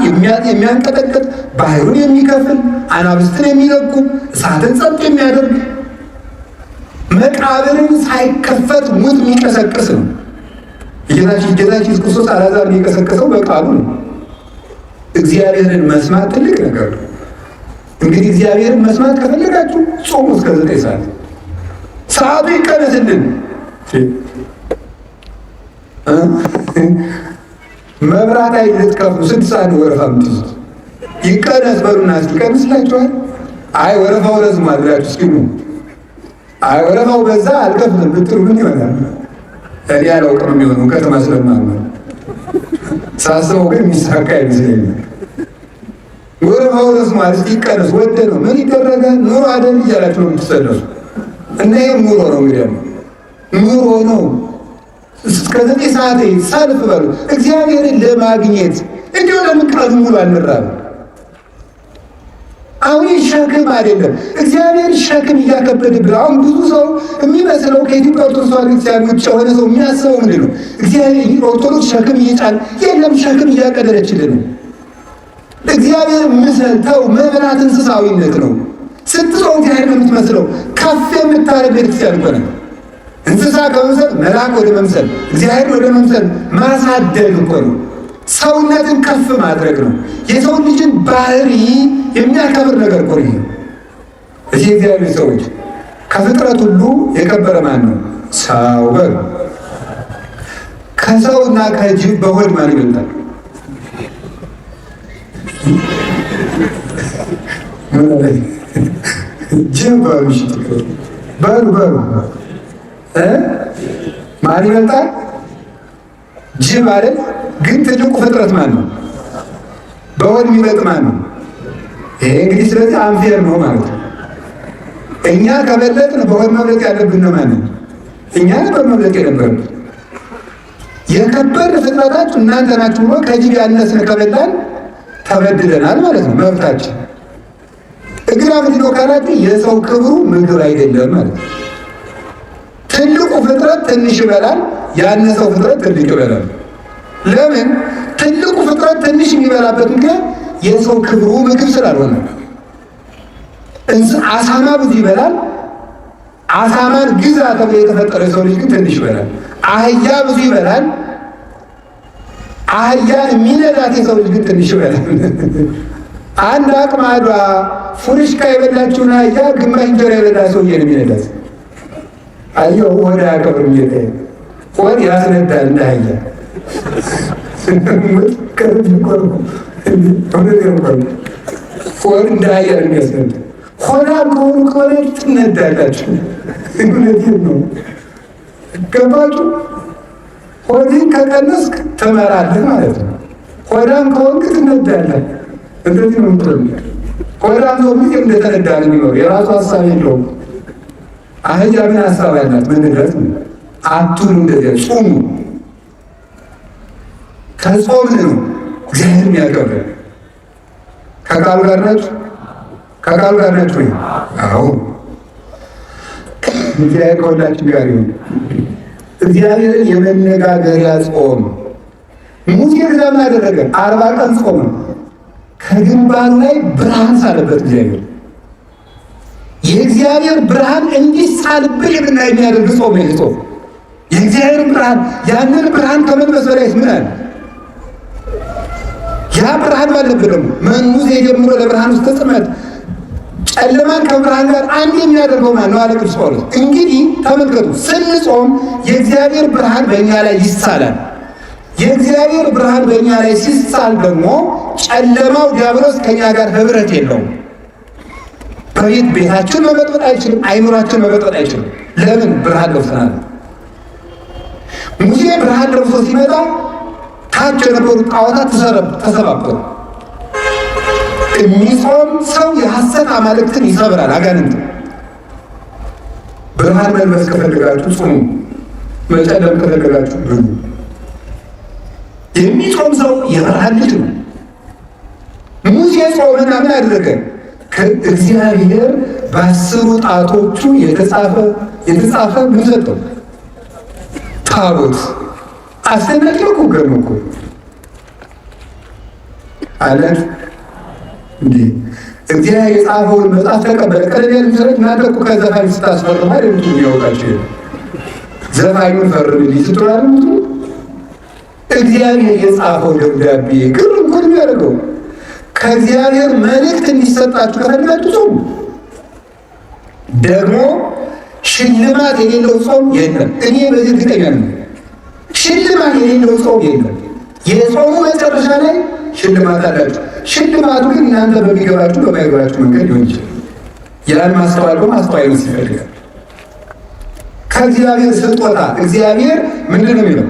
የሚያንቀጠቅጥ፣ ባህሩን የሚከፍል፣ አናብስትን የሚለጉም፣ እሳትን ጸጥ የሚያደርግ፣ መቃብርን ሳይከፈት ሙት የሚቀሰቅስ ነው። ጌታችን ኢየሱስ ክርስቶስ አልዓዛርን የቀሰቀሰው በቃሉ ነው። እግዚአብሔርን መስማት ትልቅ ነገር ነው። እንግዲህ እግዚአብሔርን መስማት ከፈለጋችሁ ጾሙ እስከ 9 ሰዓት። ሰዓቱ ይቀነስልን። መብራት ኃይል ልትከፍሉ 6 ሰዓት ወረፋ የምትይዙት ይቀነስ በሉና እስኪ ይቀንስላችኋል። አይ ወረፋው ረዝሟል ብላችሁ እስኪ አይ ወረፋው በዛ አልከፍልም ብትሉ ምን ይሆናል? እኔ አላውቅም የሚሆነው ከተማ ስለማን ነው። ሳስበው ግን የሚሳካ አይመስለኝም። ወረፋው ረዝሟል እስኪ ይቀነስ ወደ ነው ምን ይደረጋል? ኑሮ አይደል እያላችሁ ነው የምትሰለሱ። እና ይሄም ኑሮ ነው እንግዲህ ኑሮ ነው። እስከ 9 ሰዓት ሰልፍ በሉ እግዚአብሔርን ለማግኘት እንዲሁ ለምን ቀኑ ሙሉ አንራብ? አሁን ሸክም አይደለም እግዚአብሔር ሸክም እያከበደብን። አሁን ብዙ ሰው የሚመስለው ከኢትዮጵያ ኦርቶዶክስ ተዋሕዶ ቤተክርስቲያን ውጭ የሆነ ሰው የሚያስበው ምንድን ነው? እግዚአብሔር ኦርቶዶክስ ሸክም እየጫን የለም፣ ሸክም እያቀለለችልን ነው። እግዚአብሔር ምሰል ተው፣ መብላት እንስሳዊነት ነው። ስትጾም እግዚአብሔር ነው የምትመስለው። ከፍ የምታረግ ቤተክርስቲያን እኮ ነው። እንስሳ ከመምሰል መልአክ ወደ መምሰል እግዚአብሔር ወደ መምሰል ማሳደግ እኮ ነው። ሰውነትን ከፍ ማድረግ ነው። የሰው ልጅን ባህሪ የሚያከብር ነገር እኮ ነው። እዚህ እግዚአብሔር ሰዎች ከፍጥረት ሁሉ የከበረ ማን ነው? ሰው። በሉ ከሰውና ከጅብ በሆድ ማን ይበልጣል? ጅብ ባሉሽ በሉ ማን ይበልጣል? ጅብ አይደል? ግን ትልቁ ፍጥረት ማን ነው? በሆድ የሚበልጥ ማን ነው? ይሄ እንግዲህ ስለዚህ አንፌር ነው ማለት ነው። እኛ ከበለጥን በሆድ መብለጥ ያለብን ነው ማለት ነው። እኛ ነበር መብለጥ የነበረብን። የከበረ ፍጥረታችሁ እናንተ ናችሁ ብሎ ከጅብ ያነስን ከበላን ተበድለናል ማለት ነው። መብታችን እግራ ምንድን ነው ካላችሁ የሰው ክብሩ ምግብ አይደለም ማለት ነው። ትልቁ ፍጥረት ትንሽ ይበላል፣ ያነሰው ፍጥረት ትልቅ ይበላል። ለምን? ትልቁ ፍጥረት ትንሽ የሚበላበት ምክንያት የሰው ክብሩ ምግብ ስላልሆነ። አሳማ ብዙ ይበላል። አሳማን ግዛ ተብሎ የተፈጠረ የሰው ልጅ ግን ትንሽ ይበላል። አህያ ብዙ ይበላል። አህያን የሚነዳት የሰው ልጅ ግን ትንሽ ይበላል። አንድ አቅማዷ ፉርሽካ የበላችውን አህያ ግማሽ እንጀራ የበላ ሰውዬ ነው የሚነዳት። አየው ወደ አቀብር ጌታ ወድ ያስነዳል እንደ አህያ ወድ እንደ አህያ ነው የሚያስነዳ። ሆዳም ከሆኑ ከሆነ ትነዳላችሁ። እውነቴን ነው። ገባችሁ? ሆድን ከቀነስክ ትመራለህ ማለት ነው። ሆዳም ከሆንክ ትነዳለህ። እንደዚህ ነው ምትሆን። ሆዳም ሰው ጊዜ እንደተነዳ ነው የሚኖር። የራሱ ሀሳብ የለውም። አህያ ምን ሀሳብ ያላት? መነዳት ነው። አቱን እንደዚያ ጾሙ። ከጾምን ነው እግዚአብሔር የሚያከብረን። ከቃሉ ጋር ናችሁ? ከቃሉ ጋር ናችሁ ወይ? አዎ። እግዚአብሔር ከሁላችን ጋር ይሁን። እግዚአብሔርን የመነጋገሪያ ጾም ሙሴ ምን አደረገ? 40 ቀን ጾመ። ከግንባሩ ላይ ብርሃን ሳለበት እግዚአብሔር የእግዚአብሔር ብርሃን እንዲሳልብህ የሚያደርግ ጾም ነው ጾም። የእግዚአብሔር ብርሃን ያንን ብርሃን ከመልበስ በላይ ምን አለ? ያ ብርሃን ባለበት ደግሞ ሙሴ ጀምሮ ለብርሃን ውስጥ ተጽመት ጨለማን ከብርሃን ጋር አንድ የሚያደርገው ማን ነው አለ ቅዱስ ጳውሎስ። እንግዲህ ተመልከቱ፣ ስንጾም የእግዚአብሔር ብርሃን በእኛ ላይ ይሳላል። የእግዚአብሔር ብርሃን በእኛ ላይ ሲሳል ደግሞ ጨለማው ዲያብሎስ ከኛ ጋር ህብረት የለውም። ቤታችን መበጥበጥ አይችልም። አይምሯችን መበጥበጥ አይችልም። ለምን? ብርሃን ለብሰናል። ሙሴ ብርሃን ለብሶ ሲመጣ ታች የነበሩት ጣዖታት ተሰባበሩ። የሚጾም ሰው የሐሰት አማልክትን ይሰብራል፣ አጋንንት። ብርሃን መልበስ ከፈለጋችሁ ጾሙ፣ መጨለም ከፈለጋችሁ ብሉ። የሚጾም ሰው የብርሃን ልጅ ነው። ሙሴ ጾመና ምን አደረገ? ከእግዚአብሔር በ10 ጣቶቹ የተጻፈ ምን ሰጠው? ታቦት። አስደናቂ ነው እኮ፣ ገርሞ እኮ አለን። እንዴ እግዚአብሔር የጻፈውን መጽሐፍ ተቀበለ። ቀለል ያለ ምስረት እናንተ እኮ ከዘፋኝ ስታስፈርሙ አይደል የሚያወቃችሁ? ዘፋኙን ፈርምልኝ ስትላሉ እግዚአብሔር የጻፈው ደብዳቤ ግር እኮ ነው የሚያደርገው። ከእግዚአብሔር መልእክት እንዲሰጣችሁ ከፈለጋችሁ ጾሙ። ደግሞ ሽልማት የሌለው ጾም የለም። እኔ በዚህ እርግጠኛ ነኝ። ሽልማት የሌለው ጾም የለም። የጾሙ መጨረሻ ላይ ሽልማት አላችሁ። ሽልማቱ ግን እናንተ በሚገባችሁ በማይገባችሁ መንገድ ሊሆን ይችላል። ያን ማስተዋል ማስተዋይነት ይፈልጋል። ከእግዚአብሔር ስጦታ እግዚአብሔር ምንድን ነው የሚለው?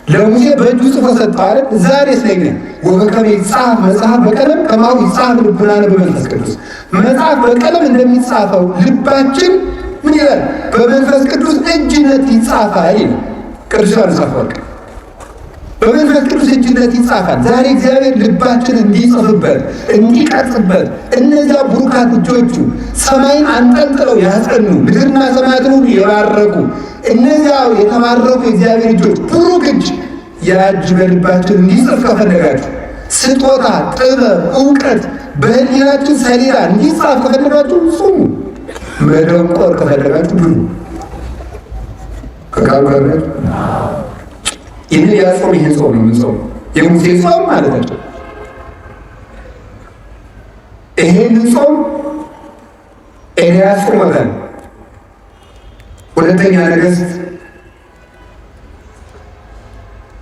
ለሙሴ በእጁ ጽፎ ሰጠው አይደል? ዛሬ ስለኛ ወበከመ ይጻፍ መጽሐፍ በቀለም ከማሁ ይጻፍ ልቡናነ በመንፈስ ቅዱስ። መጽሐፍ በቀለም እንደሚጻፈው ልባችን ምን ይላል? በመንፈስ ቅዱስ እጅነት ይጻፋል። ቅዱስ ዮሐንስ አፈወርቅ በመንፈስ ቅዱስ እጅነት ይጻፋል። ዛሬ እግዚአብሔር ልባችን እንዲጽፍበት እንዲቀርጽበት፣ እነዚያ ቡሩካት እጆቹ ሰማይን አንጠልጥለው ያጸኑ ምድርና ሰማያትን ሁሉ የባረኩ እነዚያ የተባረኩ የእግዚአብሔር እጆች ቡሩክ እጅ ያጅ በልባችን እንዲጽፍ ከፈለጋችሁ ስጦታ፣ ጥበብ፣ እውቀት በህሊናችን ሰሌዳ እንዲጻፍ ከፈለጋችሁ ጹሙ። መደንቆር ከፈለጋችሁ ብሉ። ከቃሉ ጋር ይህን ያጾም ይህን ጾም ነው የምንጾም። የሙሴ ጾም ማለታቸው ይህን ጾም ኤልያስ ጾሞታል። ሁለተኛ ነገሥት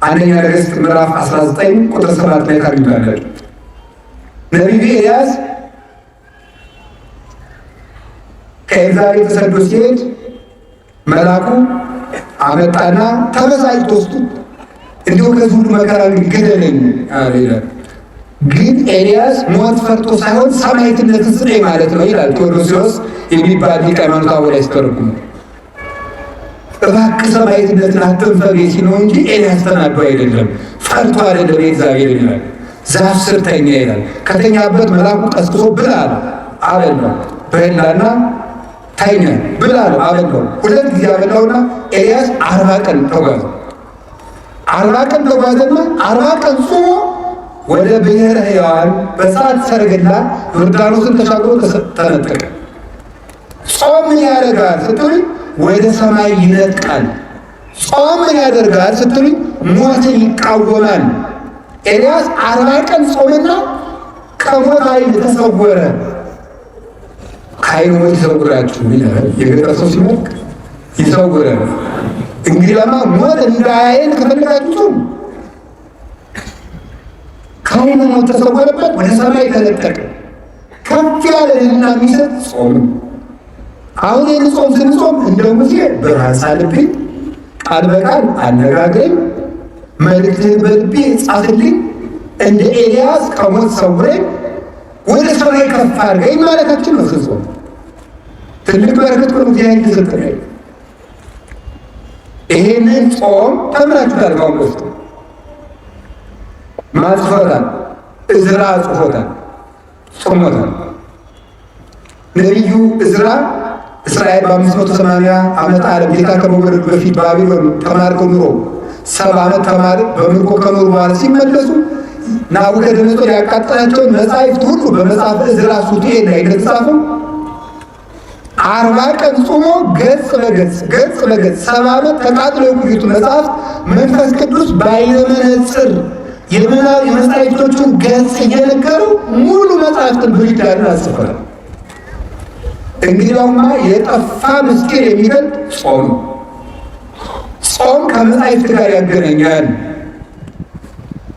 አንደኛ ነገሥት ምዕራፍ 19 ቁጥር 7 ላይ ታገኙታላችሁ። ነቢዩ ኤልያስ ከኤልዛቤል ተሰዶ ሲሄድ መልአኩ አመጣና ተበሳጭቶ ውስጡ እንዲሁ ከዚህ ሁሉ መከራ ግደለኝ አለ ይላል። ግን ኤልያስ ሞት ፈርቶ ሳይሆን ሰማዕትነትን ስጠኝ ማለት ነው ይላል ቴዎዶሲዎስ የሚባል ሊቀ ሃይማኖት አበው ላይ ሲተረጉም። እባክህ ሰማዕትነትን አትንፈግ ሲለው እንጂ ኤልያስ ተናዶ አይደለም፣ ፈርቶ አይደለም። የእግዚአብሔር ይላል ዛፍ ስር ተኛ ይላል። ከተኛበት መልአኩ ቀስቅሶ ብላ አበላው። በላና ተኛ ብላ አበላው። ሁለት ጊዜ አበላውና ኤልያስ 40 ቀን ተጓዘ። 40 ቀን ተጓዘና 40 ቀን ጾሞ ወደ ብሔረ ሕያዋን በሰዓት ሰረገላ ዮርዳኖስን ተሻግሮ ተነጠቀ። ጾም ምን ያደርጋል ስትሉኝ ወደ ሰማይ ይነጥቃል። ጾም ምን ያደርጋል ስትሉኝ ሞትን ይቃወማል። ኤልያስ 40 ቀን ጾምና ከሞት ኃይል ተሰወረ። ከዓይኑ ሞት ይሰውራችሁ ይላል የገጠር ሰው ሲሞት ይሰውራል። እንግዲህ ለማ ሞት እንዳያየን ከፈለጋችሁ ጾም። ከዓይኑ ሞት ተሰወረበት፣ ወደ ሰማይ ተነጠቀ። ከፍ ያለ ድልና የሚሰጥ ጾም። አሁን ይህን ጾም ስንጾም እንደ ሙሴ ብርሃን ሳልብኝ ቃል በቃል አነጋግረኝ መልእክትህን በልቤ ጻፍልኝ፣ እንደ ኤልያስ ከሞት ሰውረኝ፣ ወደ ሰማይ ከፍ አድርገኝ ማለታችን ነው። ስንጾም ትልቅ በረከት ነው እግዚአብሔር ይሰጠናል። ይሄንን ጾም ተምራችሁታል። ካሁን በፊት ማጽፎታል፣ እዝራ ጽፎታል፣ ጾሞታል። ነቢዩ እዝራ እስራኤል በ580 ዓመት ዓለም ጌታ ከመወለዱ በፊት ባቢሎን ተማርከው ኑሮ 70 ዓመት ተማር በምርኮ ከኖሩ በኋላ ሲመለሱ ናቡከደነፆር ያቃጠላቸውን መጻሕፍት ሁሉ በመጽሐፈ ዕዝራ ሱቱኤል ላይ እንደተጻፈው 40 ቀን ጾሞ ገጽ በገጽ 70 ዓመት ተቃጥለው የቆዩት መጽሐፍት መንፈስ ቅዱስ በዓይነ መነጽር የመጻሕፍቶቹን ገጽ እየነገሩ ሙሉ መጽሐፍትን ብሉይ ኪዳንን አጽፏል። እንግዲያውማ የጠፋ ምስጢር የሚገልጥ ጾም። ጾም ከመጻሕፍት ጋር ያገናኛል።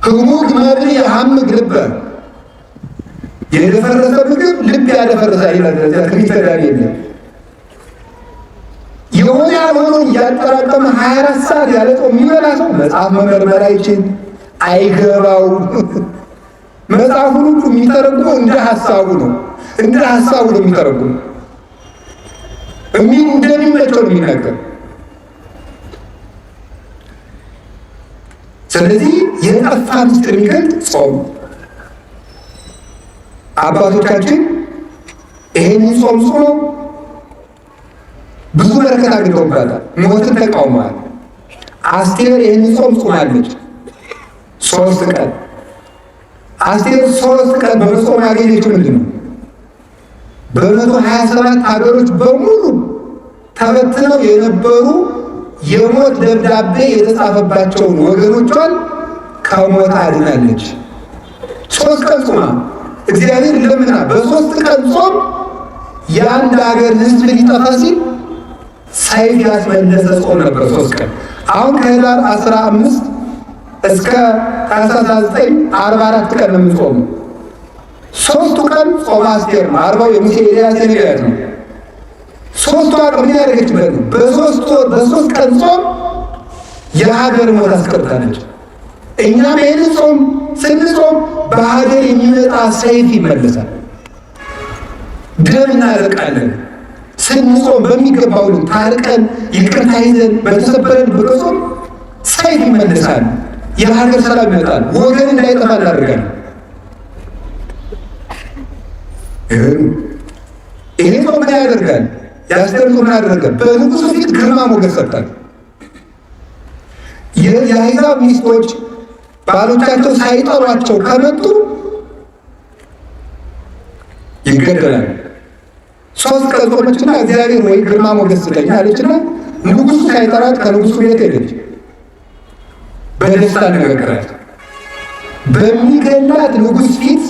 ህሙግ መብል የሐምግ ልበ፣ የደፈረሰ ምግብ ልብ ያደፈርሳል ይላል ትንቢተ ዳንኤል። የሆነ ያልሆነውን እያጠራቀመ 24 ሰዓት ያለ ጾም የሚበላ ሰው መጽሐፍ መመርመር አይችል፣ አይገባው። መጽሐፉን ሁሉ የሚተረጉመው እንደ ሐሳቡ ነው የሚተረጉመው። እንደሚመቸው ነው የሚናገር። ስለዚህ የጠፋ ምስጢር የሚገልጥ ጾም። አባቶቻችን ይሄንን ጾም ጾመው ብዙ በረከት አግኝተውበታል። ሞትን ተቃውመዋል። አስቴር ይሄንን ጾም ጾማለች 3 ቀን። አስቴር 3 ቀን በመጾም ያገኘችው ምንድን ነው? በ127 ሀገሮች በሙሉ ተበትነው የነበሩ የሞት ደብዳቤ የተጻፈባቸውን ወገኖቿን ከሞት አድናለች። 3 ቀን ጾማ እግዚአብሔር ለምና በ3 ቀን ጾም የአንድ ሀገር ሕዝብ ሊጠፋ ሲል ሰይፍ ያስመለሰ ጾም ነበር 3 ቀን። አሁን ከህዳር 15 እስከ ታኅሳስ 9 44 ቀን ነው የምንጾመው። 3ቱ ቀን ጾመ አስቴር ነው። 40 የሙሴ ኤልያስ የነቢያት ነው። 3ቱ ቀን ምን ያደረገችበት ነው? በ3 ቀን ጾም የሀገር ሞት አስቀርታለች። እኛም ይህን ጾም ስንጾም በሀገር የሚመጣ ሰይፍ ይመለሳል። ደም እናደርቃለን። ስንጾም በሚገባው ታርቀን ይቅርታ ይዘን በተሰበረን በጾም ሰይፍ ይመለሳል። የሀገር ሰላም ይመጣል። ወገን እንዳይጠፋ እናደርጋለን። ይሄ ጾም ምን ያደርጋል? የአስቴር ጾም ምን ያደርጋል? በንጉሱ ፊት ግርማ ሞገስ ሰጣል። የአሕዛብ ሚስቶች ባሎቻቸው ሳይጠሯቸው ከመጡ ይገደላል። 3 ቀን ጾመችና እግዚአብሔር ወይ ግርማ ሞገስ ስጠኝ አለችና ንጉሱ ሳይጠራት ከንጉሱ ቤት ሄደች። በደስታ ነገራት። በሚገላት ንጉስ ፊት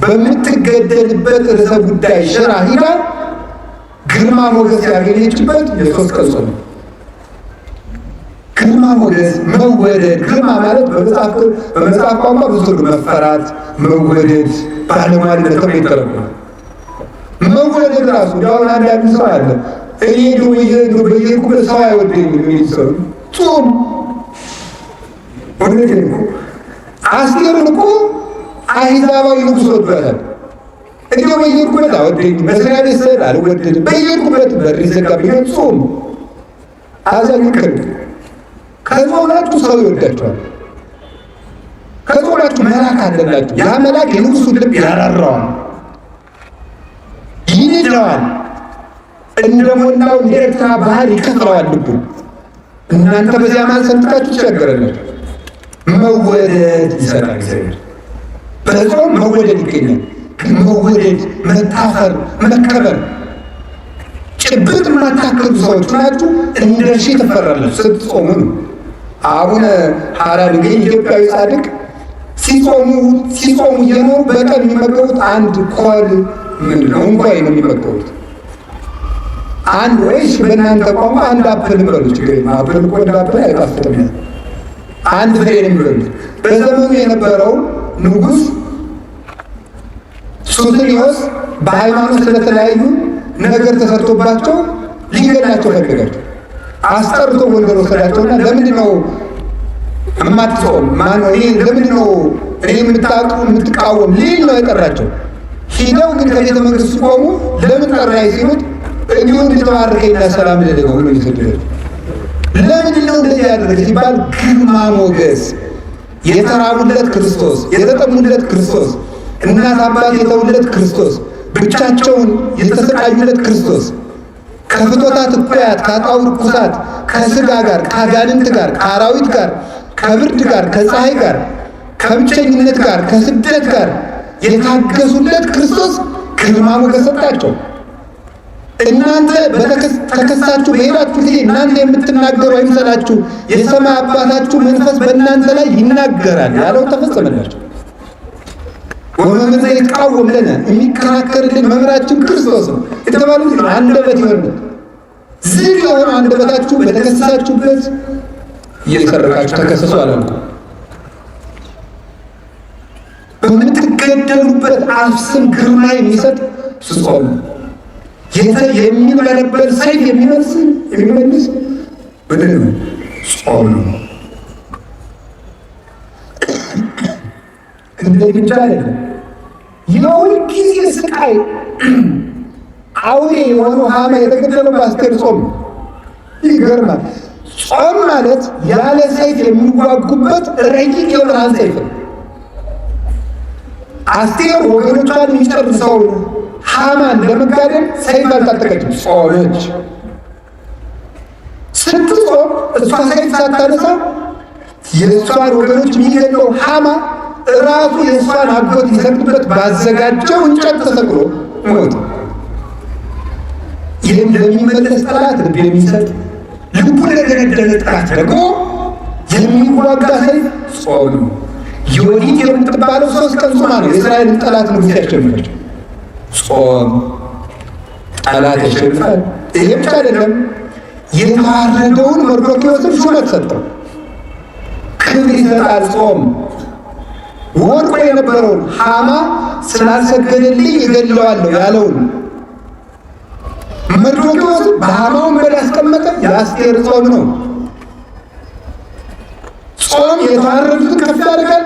በምትገደልበት ርዕሰ ጉዳይ ሽራ ሂዳ ግርማ ሞገስ ያገኘችበት የ3 ቀን ጾም። ግርማ ሞገስ፣ መወደድ። ግርማ ማለት በመጽሐፍ ቋንቋ ብዙ መፈራት፣ መወደድ፣ ባለሟልነት ተብሎ ይተረጎማል። መወደድ ራሱ ያው አንዳንድ ሰው አለ እኔ እንደው በየሄድኩበት ሰው አይወደኝም የሚል ሰው ጾም ወንጌል እኮ አስቴርን እኮ አሕዛባዊ ንጉሥ ወዷታል። እንደው በየሄድኩበት አይወደኝም፣ መስሪያ ቤት ስሄድ አልወደድም፣ በየሄድኩበት በር ይዘጋብኛል። ጾም አዛኝ ክርድ ከጾማችሁ ሰው ይወዳችኋል። ከጾማችሁ መልአክ አለላችሁ። ያ መልአክ የንጉሡን ልብ ያራራዋል፣ ይነዳዋል፣ እንደ ሞላው እንደ ኤርትራ ባህር ይከፍለዋል ልቡ። እናንተ በዚያ መሃል ሰንጥቃችሁ ትቸገራላችሁ። መወደድ ይሰጣል እግዚአብሔር። በጾም መወደድ ይገኛል። ግን መወደድ፣ መታፈር፣ መከበር ጭብጥ የማታከሉ ሰዎች ናችሁ። እንደ ሺህ ትፈራላችሁ ስትጾሙ ነው። አቡነ ሐራ ድንግል ኢትዮጵያዊ ጻድቅ ሲጾሙ እየኖሩ በቀን የሚመገቡት አንድ ኮል ምንድነው እንኳን ነው የሚመገቡት። አንድ ወይስ በእናንተ ቋንቋ አንድ አፕል በሉ፣ ችግር የለም። አፕል እኮ እንደ አፕል አይጣፍጥም። አንድ ፍሬ ነው የሚበሉት። በዘመኑ የነበረው ንጉሥ ሱስንዮስ በሃይማኖት ስለተለያዩ ነገር ተሰርቶባቸው ሊገላቸው ፈለጋቸው። አስጠርቶ ጎንደር ወሰዳቸውና ለምንድን ነው የማትጾም? ማነው ለምንድን ነው እኔ የምትቃወም ሊል ነው የጠራቸው። ሂደው ግን ከቤተ መንግስት ሲቆሙ ለምን ጠራይ ሲሉት እንዲሁ እንድትባርከኝና ሰላም ልልገው ብሎ ይሰድላቸው። ለምንድን ነው እንደዚህ ያደረገ ሲባል ግርማ ሞገስ፣ የተራቡለት ክርስቶስ፣ የተጠሙለት ክርስቶስ፣ እናት አባት የተውለት ክርስቶስ፣ ብቻቸውን የተሰቃዩለት ክርስቶስ ከፍቶታት እኩያት ከአጣው ርኩሳት ከስጋ ጋር ከአጋንንት ጋር ከአራዊት ጋር ከብርድ ጋር ከፀሐይ ጋር ከብቸኝነት ጋር ከስደት ጋር የታገሱለት ክርስቶስ ግርማ ሞገስ ሰጣቸው። እናንተ ተከሳችሁ በሄዳችሁ ጊዜ እናንተ የምትናገሩ አይምሰላችሁ፣ የሰማይ አባታችሁ መንፈስ በእናንተ ላይ ይናገራል ያለው ተፈጸመላቸው። ወመምህር ዘይትቃወም ለነ የሚከራከርልን መምህራችን ክርስቶስ ነው የተባሉት አንደበት ይሆንልን። ዝግ የሆነ አንደበታችሁ በተከሰሳችሁበት እየሰረቃችሁ ተከሰሱ አላልኩም። በምትገደሉበት አፍ ስም ግርማ የሚሰጥ ጾም የሚንበለበል ሰይፍ የሚመልስ ምንድን ነው? ጾም ነው። እንደዚህ ብቻ አይደለም። የሁል ጊዜ ስቃይ አውሬ የሆነው ሐማ የተገደለው በአስቴር ጾም ነው። ይገርማል። ጾም ማለት ያለ ሰይፍ የሚዋጉበት ረቂቅ የብርሃን ሰይፍ ነው። አስቴር ወገኖቿን የሚጨርሰው ሐማን ለመጋደል ሰይፍ አልታጠቀችም፣ ጾመች። ስትጾም እሷ ሰይፍ ሳታነሳ የእሷን ወገኖች የሚገድለው ሐማ ራሱ የእሷን አጎት ሊሰቅልበት ባዘጋጀው እንጨት ተሰቅሎ ሞት። ይህም ለሚመለስ ጠላት ልብ የሚሰጥ ልቡ ለደነደነ ጠላት ደግሞ የሚዋጋ ሰይፍ ጾም ነው። ዮዲት የምትባለው 3 ቀን ጾማ ነው የእስራኤልን ጠላት ንጉሥ ያሸነፈችው። ጾም ጠላት ያሸንፋል። ይሄ ብቻ አይደለም። የተዋረደውን መርዶክዮስን ሹመት ሰጠው፣ ክብር ይሰጣል። ጾም ወድቆ የነበረውን ሐማ ስላልሰገደልኝ እገድለዋለሁ ያለውን መርዶክዮስ በሐማውን በል ያስቀመጠ የአስቴር ጾም ነው። ጾም የተዋረዱትን ከፍ ያደርጋል፣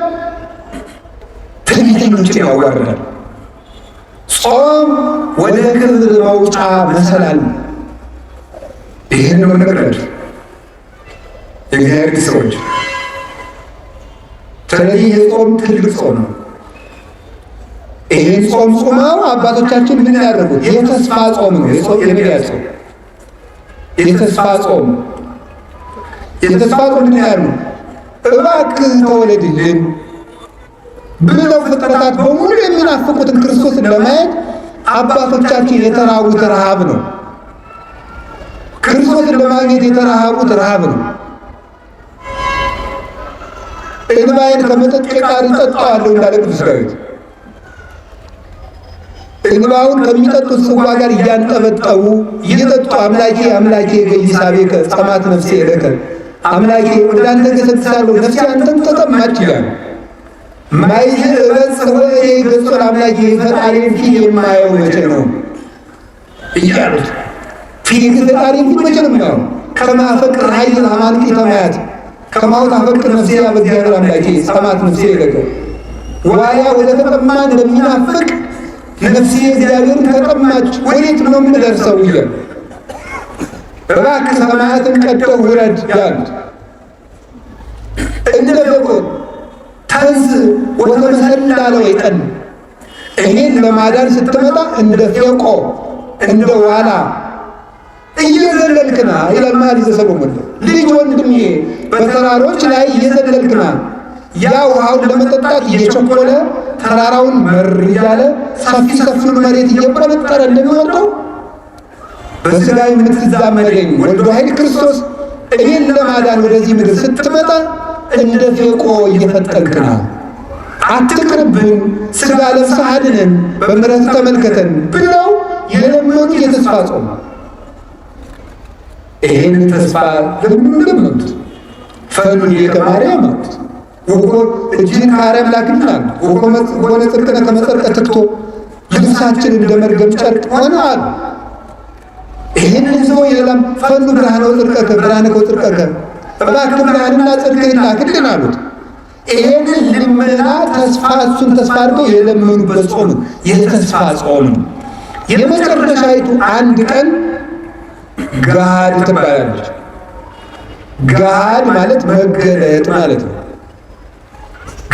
ትዕቢተኞችን ያዋርዳል። ጾም ወደ ክብር መውጫ መሰላል። ይህን ነው የምንነግራችሁ የእግዚአብሔር ሰዎች። ስለዚህ የጾም ትልቅ ጾም ነው። ይህን ጾም ጾመው አባቶቻችን ምን ያደርጉት? የተስፋ ጾም ነው። የነቢያት ጾም የተስፋ ጾም የተስፋ ጾም ምን ያሉ እባክህ ተወለድልን ብለው ፍጥረታት በሙሉ የሚናፍቁትን ክርስቶስን ለማየት አባቶቻችን የተራቡት ረሃብ ነው። ክርስቶስን ለማግኘት የተራቡት ረሃብ ነው። እንባዬን ከመጠጥ ቃል እጠጣዋለሁ እንዳለ ቅዱስ ዳዊት እንባውን ከሚጠጡት ጽዋ ጋር እያንጠበጠቡ እየጠጡ አምላኬ አምላኬ ገይሳቤከ ጸማት ነፍሴ ለከ አምላኬ ወደ አንተ ገሰግሳለሁ ነፍሴ አንተን ተጠማች ይላል። ማይዝ እበጽሕ ወእሬ ገጹን አምላኬ ፈጣሪን ፊት የማየው መቼ ነው እያሉት ፊት ፈጣሪ ፊት መቼ ነው የምናየው? ከማፈቅር ኃይል አማልቂ ተማያት ከማውት አፈቅር ነፍሴ በእግዚአብሔር አምላኬ ጸማት ነፍሴ ይለቀ ዋያ ወደ ተጠማ እንደሚናፍቅ ነፍሴ እግዚአብሔርን ተጠማች ወዴት ነው የምንደርሰው እያሉ እባክህ ሰማያትን ቀደው ውረድ ያሉት እንደ በቆት ተንስ ወተመሰላ ለወይጠን እኔን ለማዳን ስትመጣ እንደ ፌቆ እንደ ዋላ እየዘለልክና ይላል መኃልየ ሰሎሞን። ልጅ ወንድሜ በተራሮች ላይ እየዘለልክና ያ ውሃውን ለመጠጣት እየቸኮለ ተራራውን መር እያለ ሰፊውን መሬት እየቆነጠረ እንደሚወርደው በሥጋ የምትዛመደኝ ወልደ ኃይል ክርስቶስ እኔን ለማዳን ወደዚህ ምድር ስትመጣ እንደ ፌቆ እየፈጠንክና አትቅርብን፣ ሥጋ ለብሰህ አድነን፣ በምሕረት ተመልከተን ብለው የለመኑት የተስፋ ጾም። ይህን ተስፋ ለምንድነው ፈኑን ከማርያም አሉት ወኮ እጅን ከአርያም ላክልናል ወኮ ሆነ ጽድቅነ ከመጸድቀ ትክቶ ልብሳችን እንደ መርገም ጨርቅ ሆነ አሉ። ይህን ሰው የለም ፈኑ ብርሃነ ወጽድቀከ ብርሃነ ወጽድቀከ እባክህ ብርሃንና ጽድቅህን ላክልን አሉት። ይህንን ልመና ተስፋ እሱን ተስፋ አድርገው የለመኑበት ጾም የተስፋ ጾም። የመጨረሻይቱ አንድ ቀን ገሃድ ትባላለች። ገሃድ ማለት መገለጥ ማለት ነው።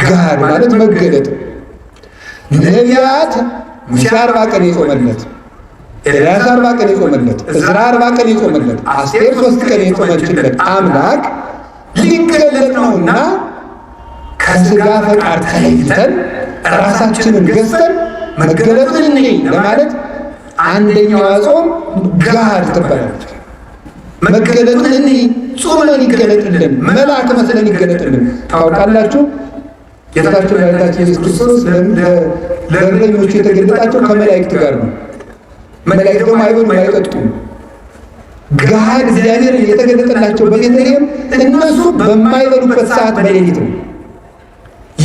ገሃድ ማለት መገለጥ። ነቢያት ሙሴ 40 ቀን የጾመለት፣ ኤልያስ 40 ቀን የጾመለት፣ ዕዝራ 40 ቀን የጾመለት፣ አስቴር 3 ቀን የጾመችለት አምላክ ሊገለጥ ነውና ከሥጋ ፈቃድ ተለይተን ራሳችንን ገዝተን መገለጥን እንይ ለማለት አንደኛዋ ጾም ገሃድ ትባላለች። መገለጥን እንይ ጾመን ይገለጥልን፣ መልአክ መስለን ይገለጥልን። ታውቃላችሁ ጌታችን መድኃኒታችን ኢየሱስ ክርስቶስ ለእረኞቹ የተገለጣቸው ከመላእክት ጋር ነው። መላእክት ደግሞ አይበሉም አይጠጡም። ገሃድ እግዚአብሔር የተገለጠላቸው በቤተልሔም እነሱ በማይበሉበት ሰዓት በሌሊት ነው።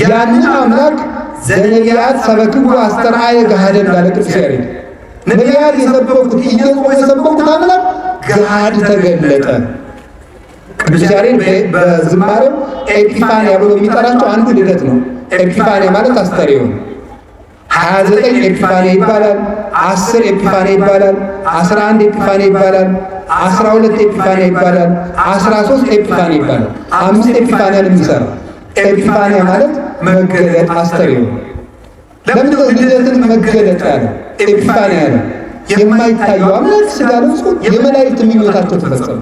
ያንን አምላክ ዘነቢያት ሰበክዎ አስተርአየ ገሃደ እንዳለ ቅዱስ ያሬድ ነቢያት የሰበኩት እየጾሙ የሰበኩት አምላክ ገሃድ ተገለጠ። ቅዱስ ያሬድ በዝማሬው ኤጲፋንያ ብሎ የሚጠራቸው አንዱ ልደት ነው። ኤጲፋንያ ማለት አስተርእዮ ነው። 29 ኤጲፋንያ ይባላል፣ 10 ኤጲፋንያ ይባላል፣ 11 ኤጲፋንያ ይባላል፣ 12 ኤጲፋንያ ይባላል፣ 13 ኤጲፋንያ ይባላል። 5 ኤጲፋንያ ነው የሚሰራው። ኤጲፋንያ ማለት መገለጥ አስተርእዮ ነው። ለምን ነው ልደትን መገለጥ ያለው? ኤጲፋንያ ያለው የማይታየው አምላክ ሥጋ ለብሶ የመላእክት ምኞታቸው ተፈጸመ።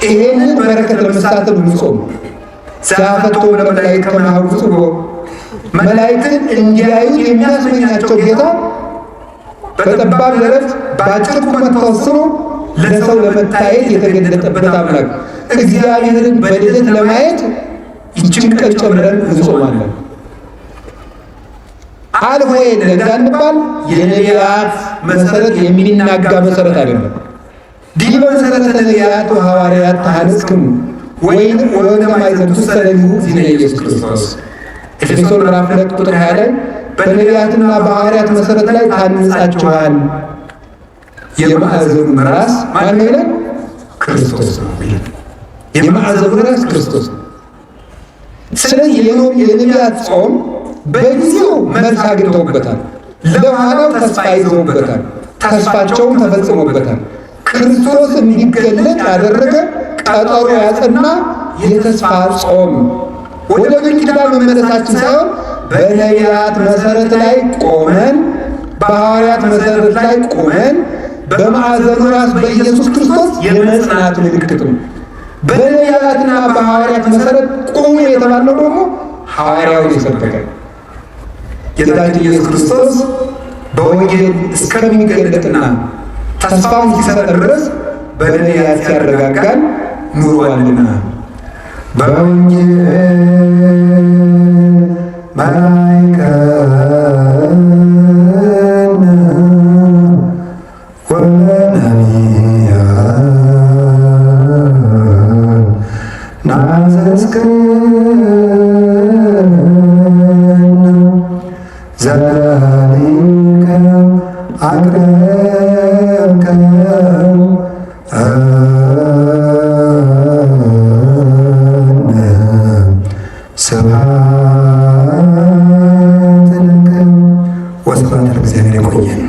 ይሄንን በረከት ለመሳተፍ እንጾም። ሲያፈቶ ለመላእክት ከማውጹ መላእክትን እንዲያዩት የሚያስመኛቸው ጌታ በጠባብ ደረት በአጭር ቁመት ተወስኖ ለሰው ለመታየት የተገለጠበት አምላክ እግዚአብሔርን በልደት ለማየት ይችን ቀን ጨምረን እንጾማለን። አልፎ የለ እንዳንባል የነቢያት መሰረት የሚናጋ መሰረት አይደለም። ዲበ መሰረተ ነቢያት ወሐዋርያት ተሐንጽክሙ ወይም ወለማይዘንቱ ሰለሊሁ ዚነ ኢየሱስ ክርስቶስ ኤፌሶን ምዕራፍ 2 ቁጥር 20 ላይ በነቢያትና በሐዋርያት መሰረት ላይ ታንጻችኋል። የማዕዘኑ ራስ ማን ነው ይላል? ክርስቶስ ነው። የማዕዘኑ ራስ ክርስቶስ ነው። ስለዚህ የነቢያት ጾም በጊዜው መልስ አግኝተውበታል፣ ለኋላው ተስፋ ይዘውበታል፣ ተስፋቸውም ተፈጽሞበታል። ክርስቶስ እንዲገለጥ ያደረገ ቀጠሮ ያጸና የተስፋ ጾም ወደ ብሉይ ኪዳን መመለሳችን ሳይሆን በነቢያት መሰረት ላይ ቆመን በሐዋርያት መሰረት ላይ ቆመን በማዕዘኑ ራስ በኢየሱስ ክርስቶስ የመጽናት ምልክት ነው። በነቢያትና በሐዋርያት መሰረት ቆሙ የተባለው ደግሞ ሐዋርያውን የሰበከ ጌታችን ኢየሱስ ክርስቶስ በወንጌል እስከሚገለጥና ተስፋውን ሲሰጥ ድረስ በነቢያት ሲያረጋጋን ኑሯልና በወንጌል መላእክነ ወነቢያት ናዘዝክነ ዘላሊከ አቅረብከው ስብሐት ለከ ወስብሐት ለእግዚአብሔር። ይቆየን።